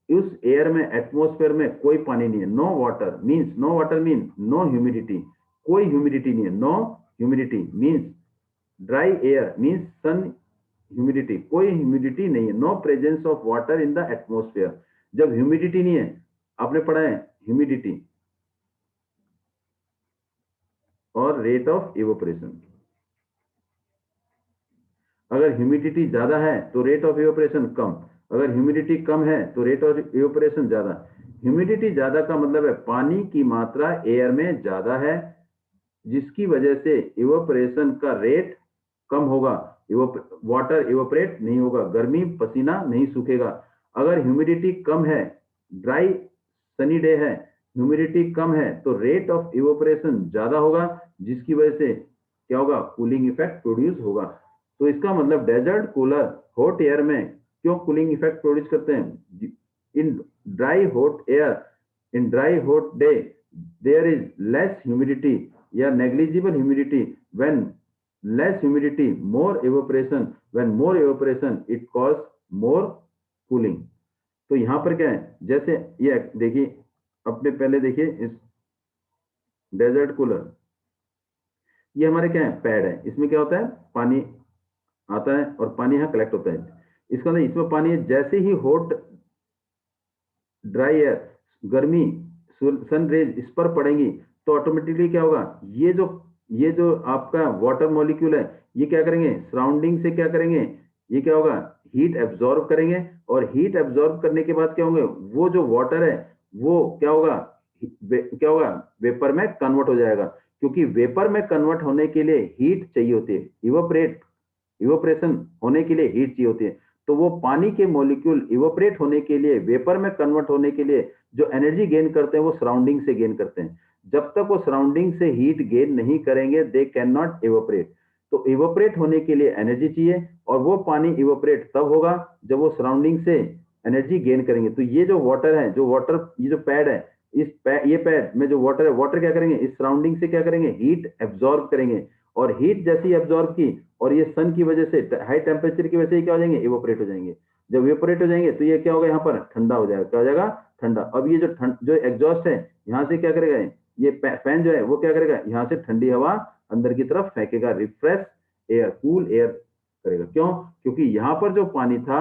उस एयर में, एटमोस्फेयर में कोई पानी नहीं है, no water means, no water mean no humidity, कोई ह्यूमिडिटी नहीं है, no humidity means, dry air means sun humidity, कोई ह्यूमिडिटी नहीं है, no presence of water in the atmosphere. जब ह्यूमिडिटी नहीं है, आपने पढ़ा है ह्यूमिडिटी और रेट ऑफ इवोपरेशन। अगर ह्यूमिडिटी ज्यादा है तो रेट ऑफ इवोपरेशन कम, अगर ह्यूमिडिटी कम है तो रेट ऑफ इवोपरेशन ज्यादा। ह्यूमिडिटी ज्यादा का मतलब है पानी की मात्रा एयर में ज्यादा है, जिसकी वजह से इवोपरेशन का रेट कम होगा, वाटर इवोपरेट नहीं होगा, गर्मी, पसीना नहीं सूखेगा। अगर ह्यूमिडिटी कम है, ड्राई सनी डे है, ह्यूमिडिटी कम है, तो रेट ऑफ इवोपरेशन ज्यादा होगा, जिसकी वजह से क्या होगा, कूलिंग इफेक्ट प्रोड्यूस होगा। तो इसका मतलब डेजर्ट कूलर हॉट एयर में क्यों कूलिंग इफेक्ट प्रोड्यूस करते हैं। In dry hot air, in dry hot day there is less humidity या negligible humidity, when less humidity more evaporation, when more evaporation it cause more cooling। तो यहां पर क्या है, जैसे ये देखिए, अपने पहले देखिए इस डेजर्ट कूलर, ये हमारे क्या है, पैड है, इसमें क्या होता है, पानी आता है और पानी यहाँ कलेक्ट होता है। इसका मतलब इसमें पानी है, जैसे ही हॉट ड्राई एयर, गर्मी, सन रेज इस पर पड़ेंगी, तो ऑटोमेटिकली क्या होगा, ये जो आपका वाटर मॉलिक्यूल है, ये क्या करेंगे, सराउंडिंग से क्या करेंगे, ये क्या होगा, हीट एब्जॉर्ब करेंगे, और हीट एब्जॉर्ब करने के बाद क्या होंगे, वो जो वाटर है वो क्या होगा, वेपर में कन्वर्ट हो जाएगा। क्योंकि वेपर में कन्वर्ट होने के लिए हीट चाहिए होती है, इवोपरेशन होने के लिए हीट चाहिए होती है। तो वो पानी के मॉलिक्यूल इवोपरेट होने के लिए, वेपर में कन्वर्ट होने के लिए जो एनर्जी गेन करते हैं वो सराउंडिंग से गेन करते हैं। जब तक वो सराउंडिंग से हीट गेन नहीं करेंगे, दे कैन नॉट इवोपरेट। तो इवोपरेट होने के लिए एनर्जी चाहिए, और वो पानी इवोपरेट तब होगा जब वो सराउंडिंग से एनर्जी गेन करेंगे। तो ये जो वाटर है, जो वाटर, ये जो पैड है, ये पैड में जो वाटर है, वाटर क्या करेंगे, इस सराउंडिंग से क्या करेंगे, हीट एब्जॉर्ब करेंगे, और हीट जैसी एब्जॉर्ब की और ये सन की वजह से हाई टेम्परेचर की वजह से क्या हो जाएंगे, इवोपरेट हो जाएंगे। जब इवोपरेट हो जाएंगे तो ये क्या होगा, यहाँ पर ठंडा हो जाएगा। क्या हो जाएगा, ठंडा। अब ये जो एग्जॉस्ट है यहाँ से क्या करेगा, ये फैन जो है वो क्या करेगा, यहाँ से ठंडी हवा अंदर की तरफ फेंकेगा, रिफ्रेश एयर, कूल एयर करेगा। क्यों, क्योंकि यहाँ पर जो पानी था,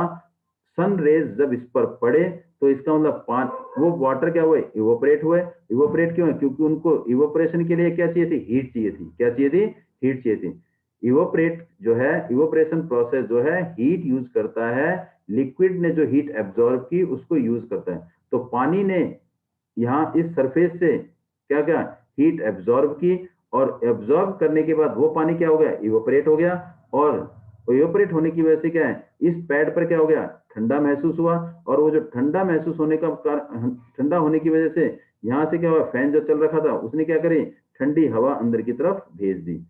सन रेज जब इस पर पड़े तो इसका मतलब वो वाटर क्या हुए, इवोपरेट हुए। इवोपरेट क्यों है, क्योंकि उनको इवोपरेशन के लिए क्या चाहिए थी, हीट चाहिए थी। क्या चाहिए थी, हीट चाहिए थी। इवोपरेट जो है, इवोपरेशन प्रोसेस जो है हीट यूज करता है। लिक्विड ने जो हीट एब्जॉर्ब की उसको यूज करता है। तो पानी ने यहाँ इस सरफेस से क्या क्या हीट एब्जॉर्ब की, और एब्जॉर्ब करने के बाद वो पानी क्या हो गया, इवोपरेट हो गया। और इवोपरेट होने की वजह से क्या है, इस पैड पर क्या हो गया, ठंडा महसूस हुआ। और वो जो ठंडा महसूस होने का ठंडा होने की वजह से यहाँ से क्या हुआ, फैन जो चल रखा था उसने क्या करी, ठंडी हवा अंदर की तरफ भेज दी।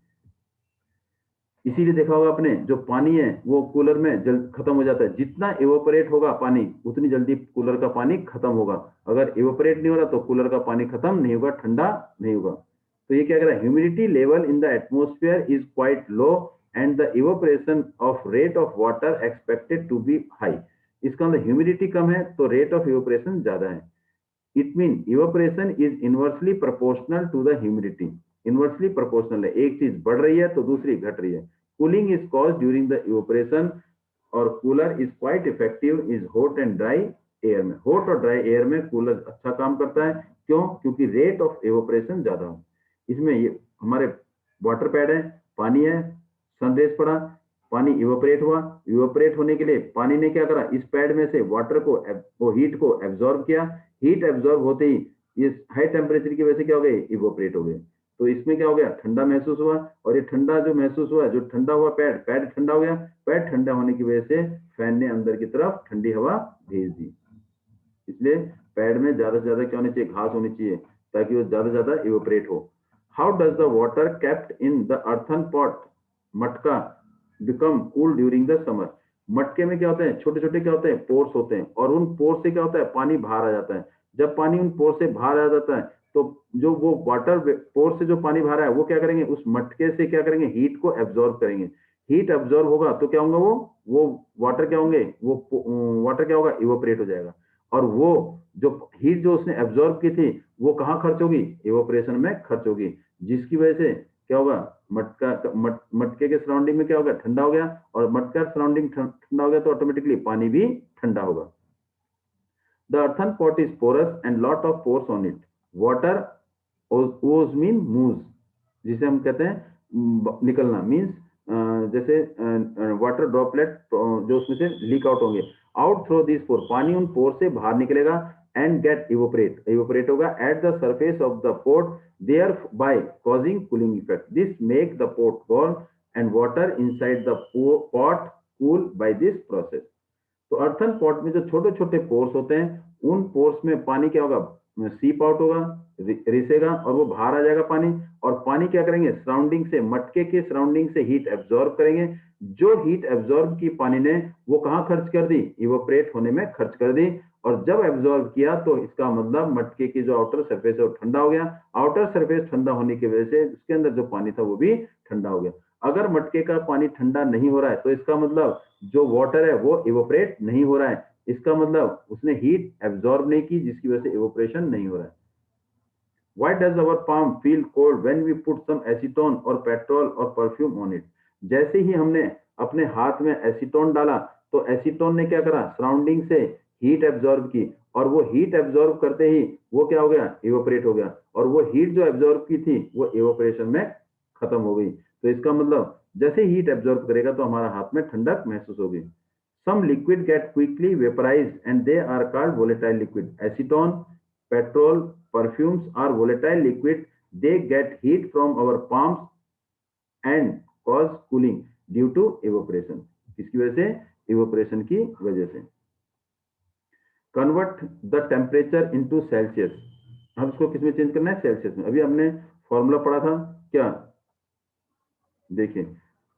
इसीलिए देखा होगा आपने, जो पानी है वो कूलर में जल्द खत्म हो जाता है। जितना इवोपरेट होगा पानी उतनी जल्दी कूलर का पानी खत्म होगा। अगर इवोपरेट नहीं हो रहा तो कूलर का पानी खत्म नहीं होगा, ठंडा नहीं होगा। तो ये क्या कह रहा है, humidity level in the atmosphere is quite low and the evaporation of rate of water expected to be high. इसका मतलब ह्यूमिडिटी कम है तो रेट ऑफ इवोपरेशन ज्यादा है। It mean evaporation is inversely proportional to the humidity. Inversely proportional है, एक चीज बढ़ रही है तो दूसरी घट रही है। Cooling is cause during the evaporation, और cooler is quite effective is hot and dry air में। हॉट और ड्राई एयर में कूलर अच्छा काम करता है। क्यों, क्योंकि रेट ऑफ इवोपरेशन ज्यादा हो। इसमें ये हमारे वाटर पैड है, पानी है, सनरेज पड़ा, पानी इवोपरेट हुआ। इवोपरेट होने के लिए पानी ने क्या करा, इस पैड में से वाटर को वो हीट को एब्जॉर्ब किया। हीट एब्जॉर्ब होते ही ये हाई टेम्परेचर की वजह से क्या हो गए, इवोपरेट हो गए। तो इसमें क्या हो गया, ठंडा महसूस हुआ। और ये ठंडा जो महसूस हुआ, जो ठंडा हुआ पैड ठंडा हो गया। पैड ठंडा होने की वजह से फैन ने अंदर की तरफ ठंडी हवा भेज दी। इसलिए पैड में ज्यादा से ज्यादा क्या होनी चाहिए, घास होनी चाहिए, ताकि वो ज्यादा से ज्यादा इवोपरेट हो। How does the water kept in the earthen pot matka become cool during the summer. मटके में क्या होते हैं, छोटे छोटे क्या होते हैं, पोर्स होते हैं, और उन पोर्स से क्या होता है, पानी बाहर आ जाता है। जब पानी उन पोर्स से बाहर आ जाता है तो जो वो वाटर पोर्स से जो पानी बाहर है वो क्या करेंगे, उस मटके से क्या करेंगे, हीट को एब्जॉर्ब करेंगे। हीट एब्जॉर्ब होगा तो क्या होगा, वो वाटर क्या होंगे, वो वाटर क्या होगा, इवोपरेट हो जाएगा। और वो जो हीट जो उसने एब्जॉर्ब की थी वो कहाँ खर्च होगी, इवोपरेशन में खर्च होगी। जिसकी वजह से क्या होगा, मटके के सराउंडिंग में क्या होगा, ठंडा हो गया। और मटका सराउंडिंग ठंडा हो गया तो ऑटोमेटिकली पानी भी ठंडा होगा। The earthen pot is porous and lot of pores on it. Water ooze mean move, जिसे हम कहते हैं निकलना, मीन्स जैसे वाटर ड्रॉपलेट जो उसमें से लीक आउट होंगे। आउट थ्रो दिस पोर, पानी उन पोर से बाहर निकलेगा। एंड गेट इवोपरेट, इवोपरेट होगा at the surface of the pot, thereby causing cooling effect. This make the pot warm and water inside the pot cool by this process. तो earthen pot में जो छोटे छोटे pores होते हैं, उन pores में पानी क्या होगा, सीप आउट होगा, रिसेगा, और वो बाहर आ जाएगा पानी। और पानी क्या करेंगे, सराउंडिंग से, मटके के सराउंडिंग से हीट एब्जॉर्ब करेंगे। जो हीट एब्जॉर्ब की पानी ने वो कहाँ खर्च कर दी, इवोपरेट होने में खर्च कर दी। और जब एब्जॉर्ब किया तो इसका मतलब मटके की जो आउटर सरफेस है वो ठंडा हो गया। आउटर सरफेस ठंडा होने की वजह से उसके अंदर जो पानी था वो भी ठंडा हो गया। अगर मटके का पानी ठंडा नहीं हो रहा है तो इसका मतलब जो वाटर है वो इवोपरेट नहीं हो रहा है। इसका मतलब उसने हीट एब्जॉर्ब नहीं की, जिसकी वजह से इवोपरेशन नहीं हो रहा है। Why does our palm feel cold when we put some acetone or petrol or perfume on it? जैसे ही हमने अपने हाथ में एसीटोन डाला तो एसीटोन ने क्या करा, सराउंडिंग से हीट एब्जॉर्ब की। और वो हीट एब्जॉर्ब करते ही वो क्या हो गया, इवोपरेट हो गया। और वो हीट जो एब्जॉर्ब की थी वो इवोपरेशन में खत्म हो गई। तो इसका मतलब जैसे हीट एब्जॉर्ब करेगा तो हमारा हाथ में ठंडक महसूस होगी। Some liquid get quickly vaporized and they are called volatile liquid. Acetone, petrol, perfumes are volatile liquid. They get heat from our palms and cause cooling due to evaporation. किसकी वजह से, evaporation की वजह से। Convert the temperature into Celsius. हम इसको किस में चेंज करना है, सेल्सियस में। अभी हमने फॉर्मूला पढ़ा था क्या, देखिए,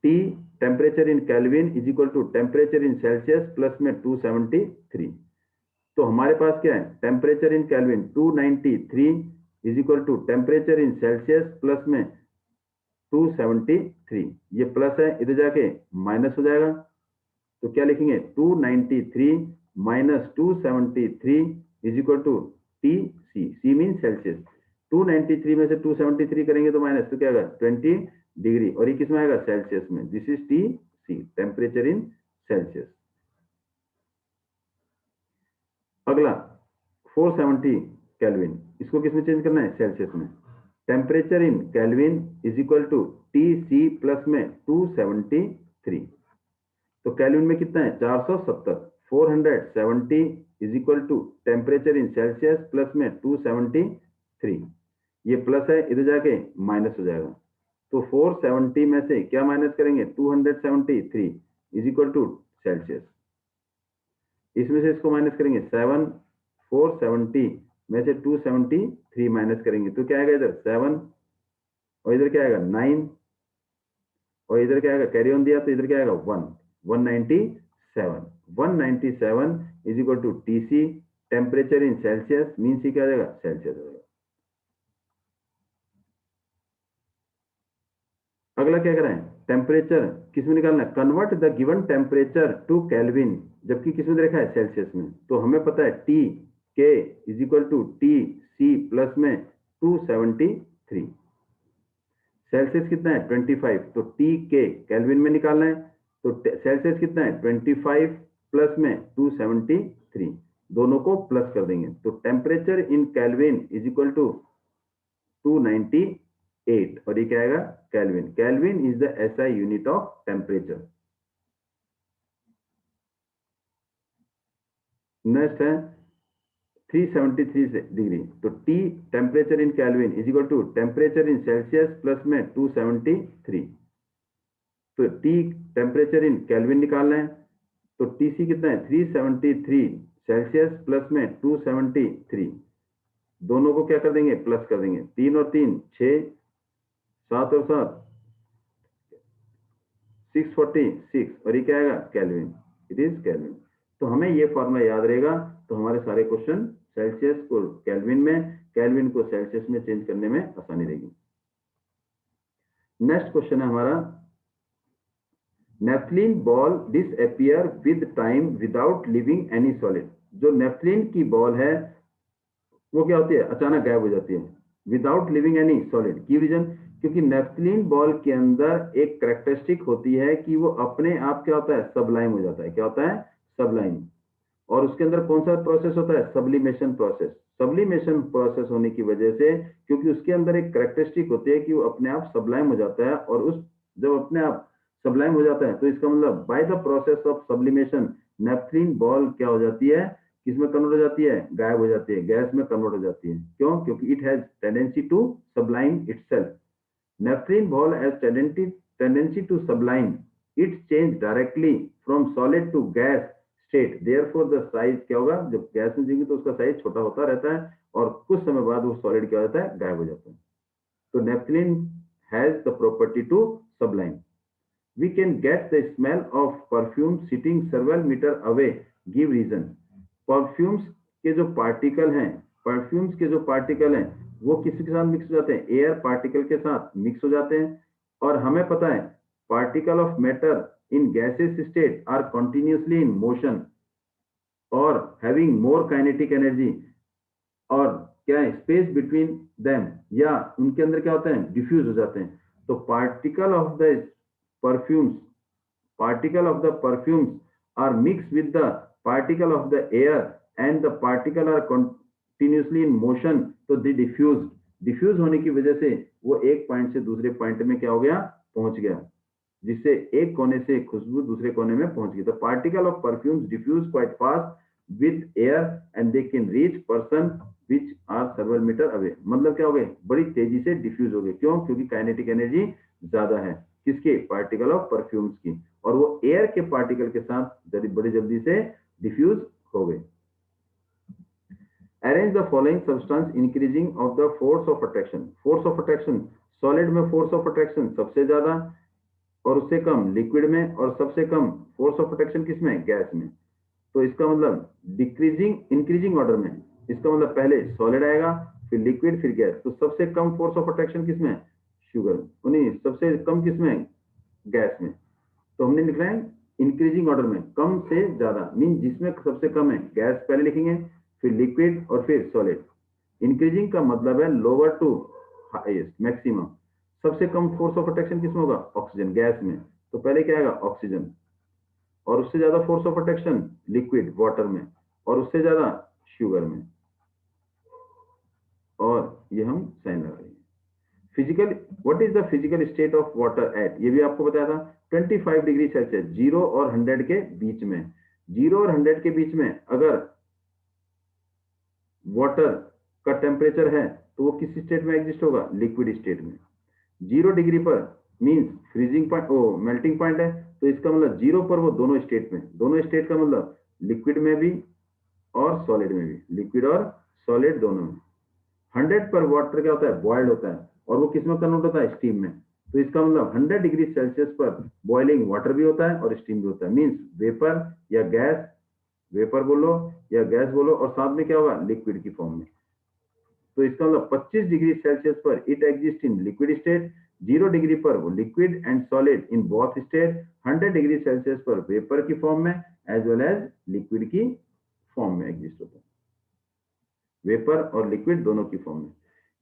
T temperature in Kelvin is equal to temperature in Celsius plus में 273। तो हमारे पास क्या है, temperature in Kelvin 293 is equal to temperature in Celsius plus में 273, ये प्लस है, इधर जाके माइनस हो जाएगा, तो क्या लिखेंगे 293 minus 273 is equal to T C, C mean Celsius. 293 में से 273 करेंगे तो माइनस, तो क्या आएगा 20 डिग्री, और ये किस में आएगा सेल्सियस में, this is T C, temperature in Celsius. अगला 470 केल्विन, इसको किस में चेंज करना है सेल्सियस में। Temperature in Kelvin is equal to T C plus में 273, तो केल्विन में कितना है 470, 470 is equal to temperature in Celsius plus में 273, ये प्लस है, इधर जाके माइनस हो जाएगा, तो 470 में से क्या माइनस करेंगे 273 इज इक्वल टू सेल्सियस, इसमें से इसको माइनस करेंगे 7, 470 में से 273 माइनस करेंगे तो क्या आएगा इधर 7, और इधर क्या आएगा 9, और इधर क्या आएगा कैरी ऑन दिया तो इधर क्या आएगा 1, 197, 197 is equal to T C, temperature in celsius mean C क्या आ जाएगा सेल्सियस आ जाएगा। अगला क्या करें, टेम्परेचर किस में निकालना है, convert the given temperature to Kelvin, जबकि किस में देखा है सेल्सियस में, तो हमें पता है T K is equal to T C plus में 273, सेल्सियस कितना है 25, तो टी के केल्विन में निकालना है, तो सेल्सियस कितना है 25 प्लस में 273, दोनों को प्लस कर देंगे, तो temperature in Kelvin is equal to 298, और ये क्या आएगा Kelvin, Kelvin is the SI unit of temperature. Next है 373 डिग्री, तो T temperature in Kelvin is equal to temperature in Celsius plus में 273, तो टी टेम्परेचर इन केल्विन निकालना है, तो टीसी कितना है 373 सेल्सियस प्लस में 273, दोनों को क्या कर देंगे प्लस कर देंगे, 3 और 3 6, 7 और 7 646, और ये क्या आएगा केल्विन, इट इज केल्विन। तो हमें ये फॉर्मूला याद रहेगा, तो हमारे सारे क्वेश्चन सेल्सियस को केल्विन में, केल्विन को सेल्सियस में चेंज करने में आसानी रहेगी। नेक्स्ट क्वेश्चन है हमारा, naphthalene ball disappear with time without leaving any solid, जो नेफ्थलीन की बॉल है वो क्या होती है अचानक गायब हो जाती है, विदाउट लिविंग एनी सॉलिड, की रीजन, क्योंकि नेफ्थलीन बॉल के अंदर एक कैरेक्टरिस्टिक होती है कि वो अपने आप क्या होता है सब्लाइम हो जाता है, क्या होता है सब्लाइम, और उसके अंदर कौन सा प्रोसेस होता है सब्लिमेशन प्रोसेस, सब्लिमेशन प्रोसेस होने की वजह से, क्योंकि उसके अंदर एक कैरेक्टरिस्टिक होती है कि वो अपने आप सब्लाइम हो जाता है, और उस जब अपने आप सब्लाइम हो जाता है तो इसका मतलब by the process of sublimation naphthalene ball क्या हो जाती है, किसमें कन्वर्ट हो जाती है गायब हो जाती है, गैस में कन्वर्ट हो जाती है, क्यों, क्योंकि it has tendency to sublime itself, naphthalene ball has tendency to sublime its change directly from solid to gas state, therefore the size क्या होगा, जब गैस में जाएगी तो उसका साइज छोटा होता रहता है, और कुछ समय बाद वो सॉलिड क्या हो जाता है गायब हो जाता है, तो naphthalene has the property to sublime. We can get the smell of perfume sitting several meter away. Give reason. Perfumes के जो पार्टिकल हैं, परफ्यूम्स के जो पार्टिकल हैं, वो किसके साथ मिक्स हो जाते हैं, एयर पार्टिकल के साथ मिक्स हो जाते हैं, और हमें पता है particle of matter in gases state are continuously in motion और हैविंग मोर काइनेटिक एनर्जी, और क्या है स्पेस बिटवीन देम, या उनके अंदर क्या होते हैं डिफ्यूज हो जाते हैं, तो particle of the perfumes, particle of the perfumes are mixed with the particle of the air and the particle are continuously in motion, तो they diffuse होने की वजह से वो एक पॉइंट से दूसरे पॉइंट में क्या हो गया पहुंच गया, जिससे एक कोने से खुशबू दूसरे कोने में पहुंच गई, तो particle of perfumes diffuse quite fast with air and they can reach person which are several metre away, मतलब क्या हो गए बड़ी तेजी से डिफ्यूज हो गए, क्यों, क्योंकि काइनेटिक एनर्जी ज्यादा है किसके पार्टिकल ऑफ परफ्यूम्स की, और वो एयर के पार्टिकल के साथ बड़ी जल्दी से डिफ्यूज हो गए। Arrange the following substance increasing of the force of attraction, force of attraction solid में फोर्स ऑफ अट्रैक्शन सबसे ज्यादा और उससे कम लिक्विड में, और सबसे कम फोर्स ऑफ अट्रैक्शन किसमें गैस में, तो इसका मतलब डिक्रीजिंग इंक्रीजिंग ऑर्डर में, इसका मतलब पहले सॉलिड आएगा फिर लिक्विड फिर गैस, तो सबसे कम फोर्स ऑफ अट्रैक्शन किसमें शुगर, नहीं सबसे कम किसमें, गैस में। तो हमने लिखना है इंक्रीजिंग ऑर्डर में, कम से ज्यादा, मीन जिसमें सबसे कम है गैस पहले लिखेंगे, फिर लिक्विड और फिर सॉलिड। इंक्रीजिंग का मतलब है लोअर टू हाईएस्ट, मैक्सिमम। सबसे कम फोर्स ऑफ अट्रैक्शन किसमें होगा, ऑक्सीजन, गैस में। तो पहले क्या आएगा, ऑक्सीजन। और उससे ज्यादा force of attraction liquid, water में। और उससे ज्यादा शुगर में। और ये हम साइन लगा रहे हैं। Physical, what is the physical state of water at, ये भी आपको बताया था, 25 डिग्री सेल्सियस, 0 और 100 के बीच में। 0 और 100 के बीच में अगर वाटर का टेम्परेचर है तो वो किस स्टेट में एग्जिस्ट होगा, लिक्विड स्टेट में। 0 डिग्री पर मींस फ्रीजिंग पॉइंट, ओ मेल्टिंग पॉइंट है, तो इसका मतलब 0 पर वो दोनों स्टेट में, दोनों स्टेट का मतलब लिक्विड में भी और सॉलिड में भी, लिक्विड और सॉलिड दोनों में। 100 पर वाटर क्या होता है, बॉइल्ड होता है, और वो किस में कन्वर्ट होता है, स्टीम में। तो इसका मतलब 100 डिग्री सेल्सियस पर बॉइलिंग वाटर भी होता है और स्टीम भी होता है, मींस वेपर या गैस, वेपर बोलो या गैस बोलो, और साथ में क्या होगा, लिक्विड की फॉर्म में। तो इसका मतलब 25 डिग्री सेल्सियस पर it exist in liquid state, 0 degree पर वो liquid and solid in both state, 100 degree Celsius पर वेपर की फॉर्म में एज वेल एज लिक्विड की फॉर्म में एग्जिस्ट होता है, वेपर और लिक्विड दोनों की फॉर्म में।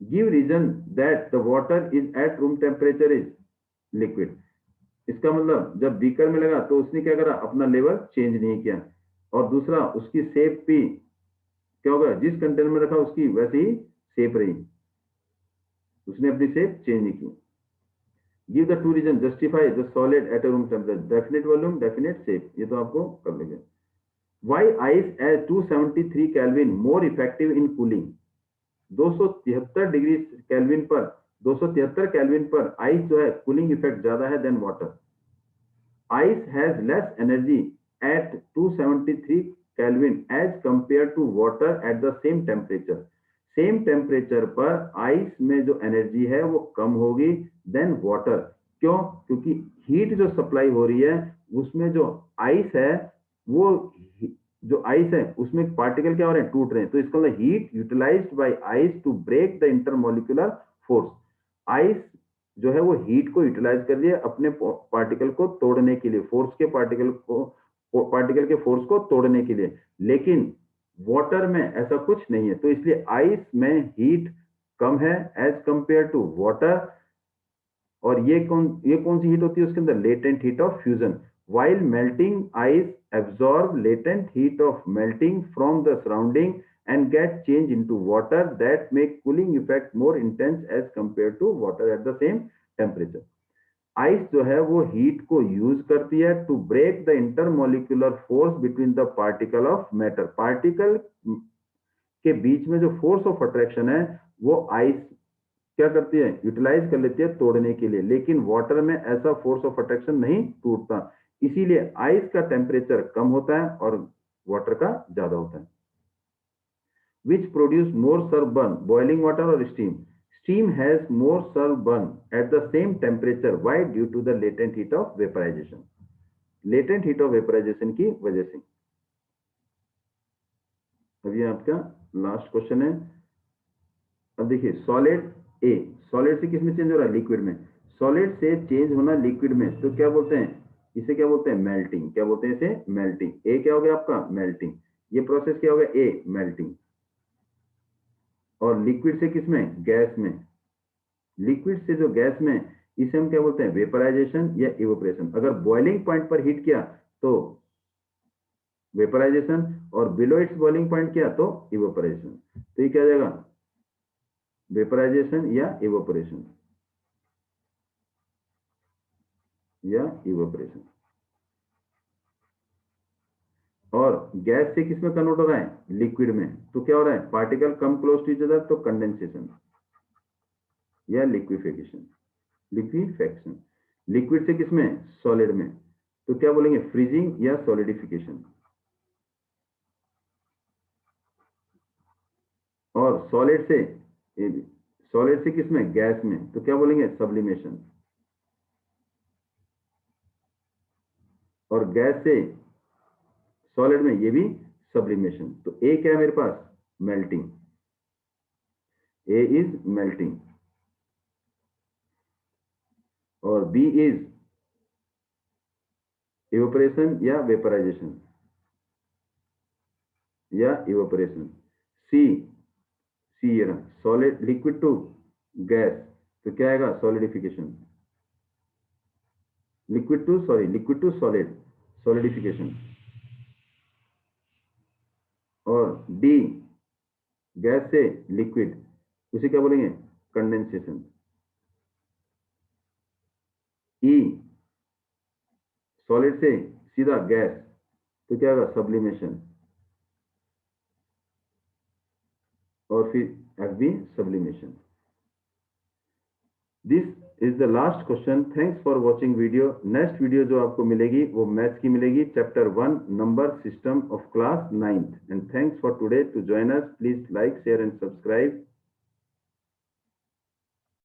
Give reason that the water is at room temperature is liquid. इसका मतलब जब बीकर में लगा तो उसने क्या करा, अपना लेवल चेंज नहीं किया। और दूसरा, उसकी शेप भी क्या होगा, जिस कंटेनर में रखा उसकी वैसे ही शेप रही, उसने अपनी शेप चेंज नहीं की। Give the two reason justify the solid at room temperature, definite volume, definite shape, ये तो आपको कर लेंगे। Why ice at 273 Kelvin more effective in cooling, 273 degree Kelvin पर, 273 केल्विन पर आइस जो है कूलिंग इफेक्ट ज्यादा है than water. Ice has less energy at 273 Kelvin as compare to water at the same temperature. Same temperature पर ice में जो energy है वो कम होगी देन वाटर। क्यों, क्योंकि हीट जो सप्लाई हो रही है उसमें जो आइस है, वो जो आइस है उसमें पार्टिकल क्या हो रहे हैं, टूट रहे हैं। तो इसका मतलब heat utilised by ice to break the intermolecular force. Ice जो है वो हीट को यूटिलाइज कर रही है अपने पार्टिकल को तोड़ने के लिए, फोर्स के पार्टिकल को, पार्टिकल के फोर्स को तोड़ने के लिए। लेकिन वाटर में ऐसा कुछ नहीं है, तो इसलिए आइस में हीट कम है एज कंपेयर टू वाटर। और ये कौन सी हीट होती है उसके अंदर, latent heat of fusion. while melting ice absorb latent heat of melting from the surrounding and get changed into water that make cooling effect more intense as compared to water at the same temperature। Ice जो है वो heat को use करती है to break the intermolecular force between the particle of matter. Particle के बीच में जो फोर्स ऑफ अट्रैक्शन है वो आइस क्या करती है, यूटिलाइज कर लेती है तोड़ने के लिए। लेकिन वाटर में ऐसा फोर्स ऑफ अट्रैक्शन नहीं टूटता, इसीलिए आइस का टेम्परेचर कम होता है और वाटर का ज्यादा होता है। Which produce more severe burn, boiling water और steam. Steam has more severe burn at the same temperature, why, due to the latent heat of vaporisation. Latent heat of vaporisation की वजह से। अब ये आपका लास्ट क्वेश्चन है। अब देखिए सॉलिड ए, सॉलिड से किसमें चेंज हो रहा है, लिक्विड में। सॉलिड से चेंज होना लिक्विड में, तो क्या बोलते हैं इसे, क्या बोलते हैं, मेल्टिंग। क्या बोलते हैं इसे, मेल्टिंग। ए क्या हो गया आपका, मेल्टिंग। ये प्रोसेस क्या हो गया, ए मेल्टिंग। और लिक्विड से किसमें, गैस में। लिक्विड से जो गैस में, इसे हम क्या बोलते हैं, वेपराइजेशन या इवोपरेशन। अगर बॉइलिंग पॉइंट पर हीट किया तो वेपराइजेशन, और बिलो इट्स बॉइलिंग पॉइंट किया तो इवोपरेशन। तो ये क्या हो जाएगा, वेपराइजेशन या इवोपरेशन, या इवोपरेशन। और गैस से किसमें कन्वर्ट हो रहा है, लिक्विड में। तो क्या हो रहा है, particle come close to each other तो कंडेंसेशन या लिक्विफिकेशन, लिक्विफेक्शन। लिक्विड से किसमें, सॉलिड में, तो क्या बोलेंगे, फ्रीजिंग या सॉलिडिफिकेशन। और सॉलिड से किसमें, गैस में, तो क्या बोलेंगे, सब्लिमेशन। और गैस से सॉलिड में ये भी सब्लिमेशन। तो ए क्या है मेरे पास, मेल्टिंग। A is melting. और बी इज इवेपोरेशन या वेपराइजेशन या इवेपोरेशन। सी ये रहा सॉलिड लिक्विड टू गैस, तो क्या आएगा solidification, liquid to solid solidification. और डी गैस से लिक्विड, उसे क्या बोलेंगे कंडेंसेशन। ई सॉलिड से सीधा गैस, तो क्या होगा सब्लिमेशन। और फिर F B sublimation. This is the last question. Thanks for watching video. Next video जो आपको मिलेगी वो मैथ्स की मिलेगी, chapter 1 number system of class 9th। And thanks for today to join us. Please like share and subscribe.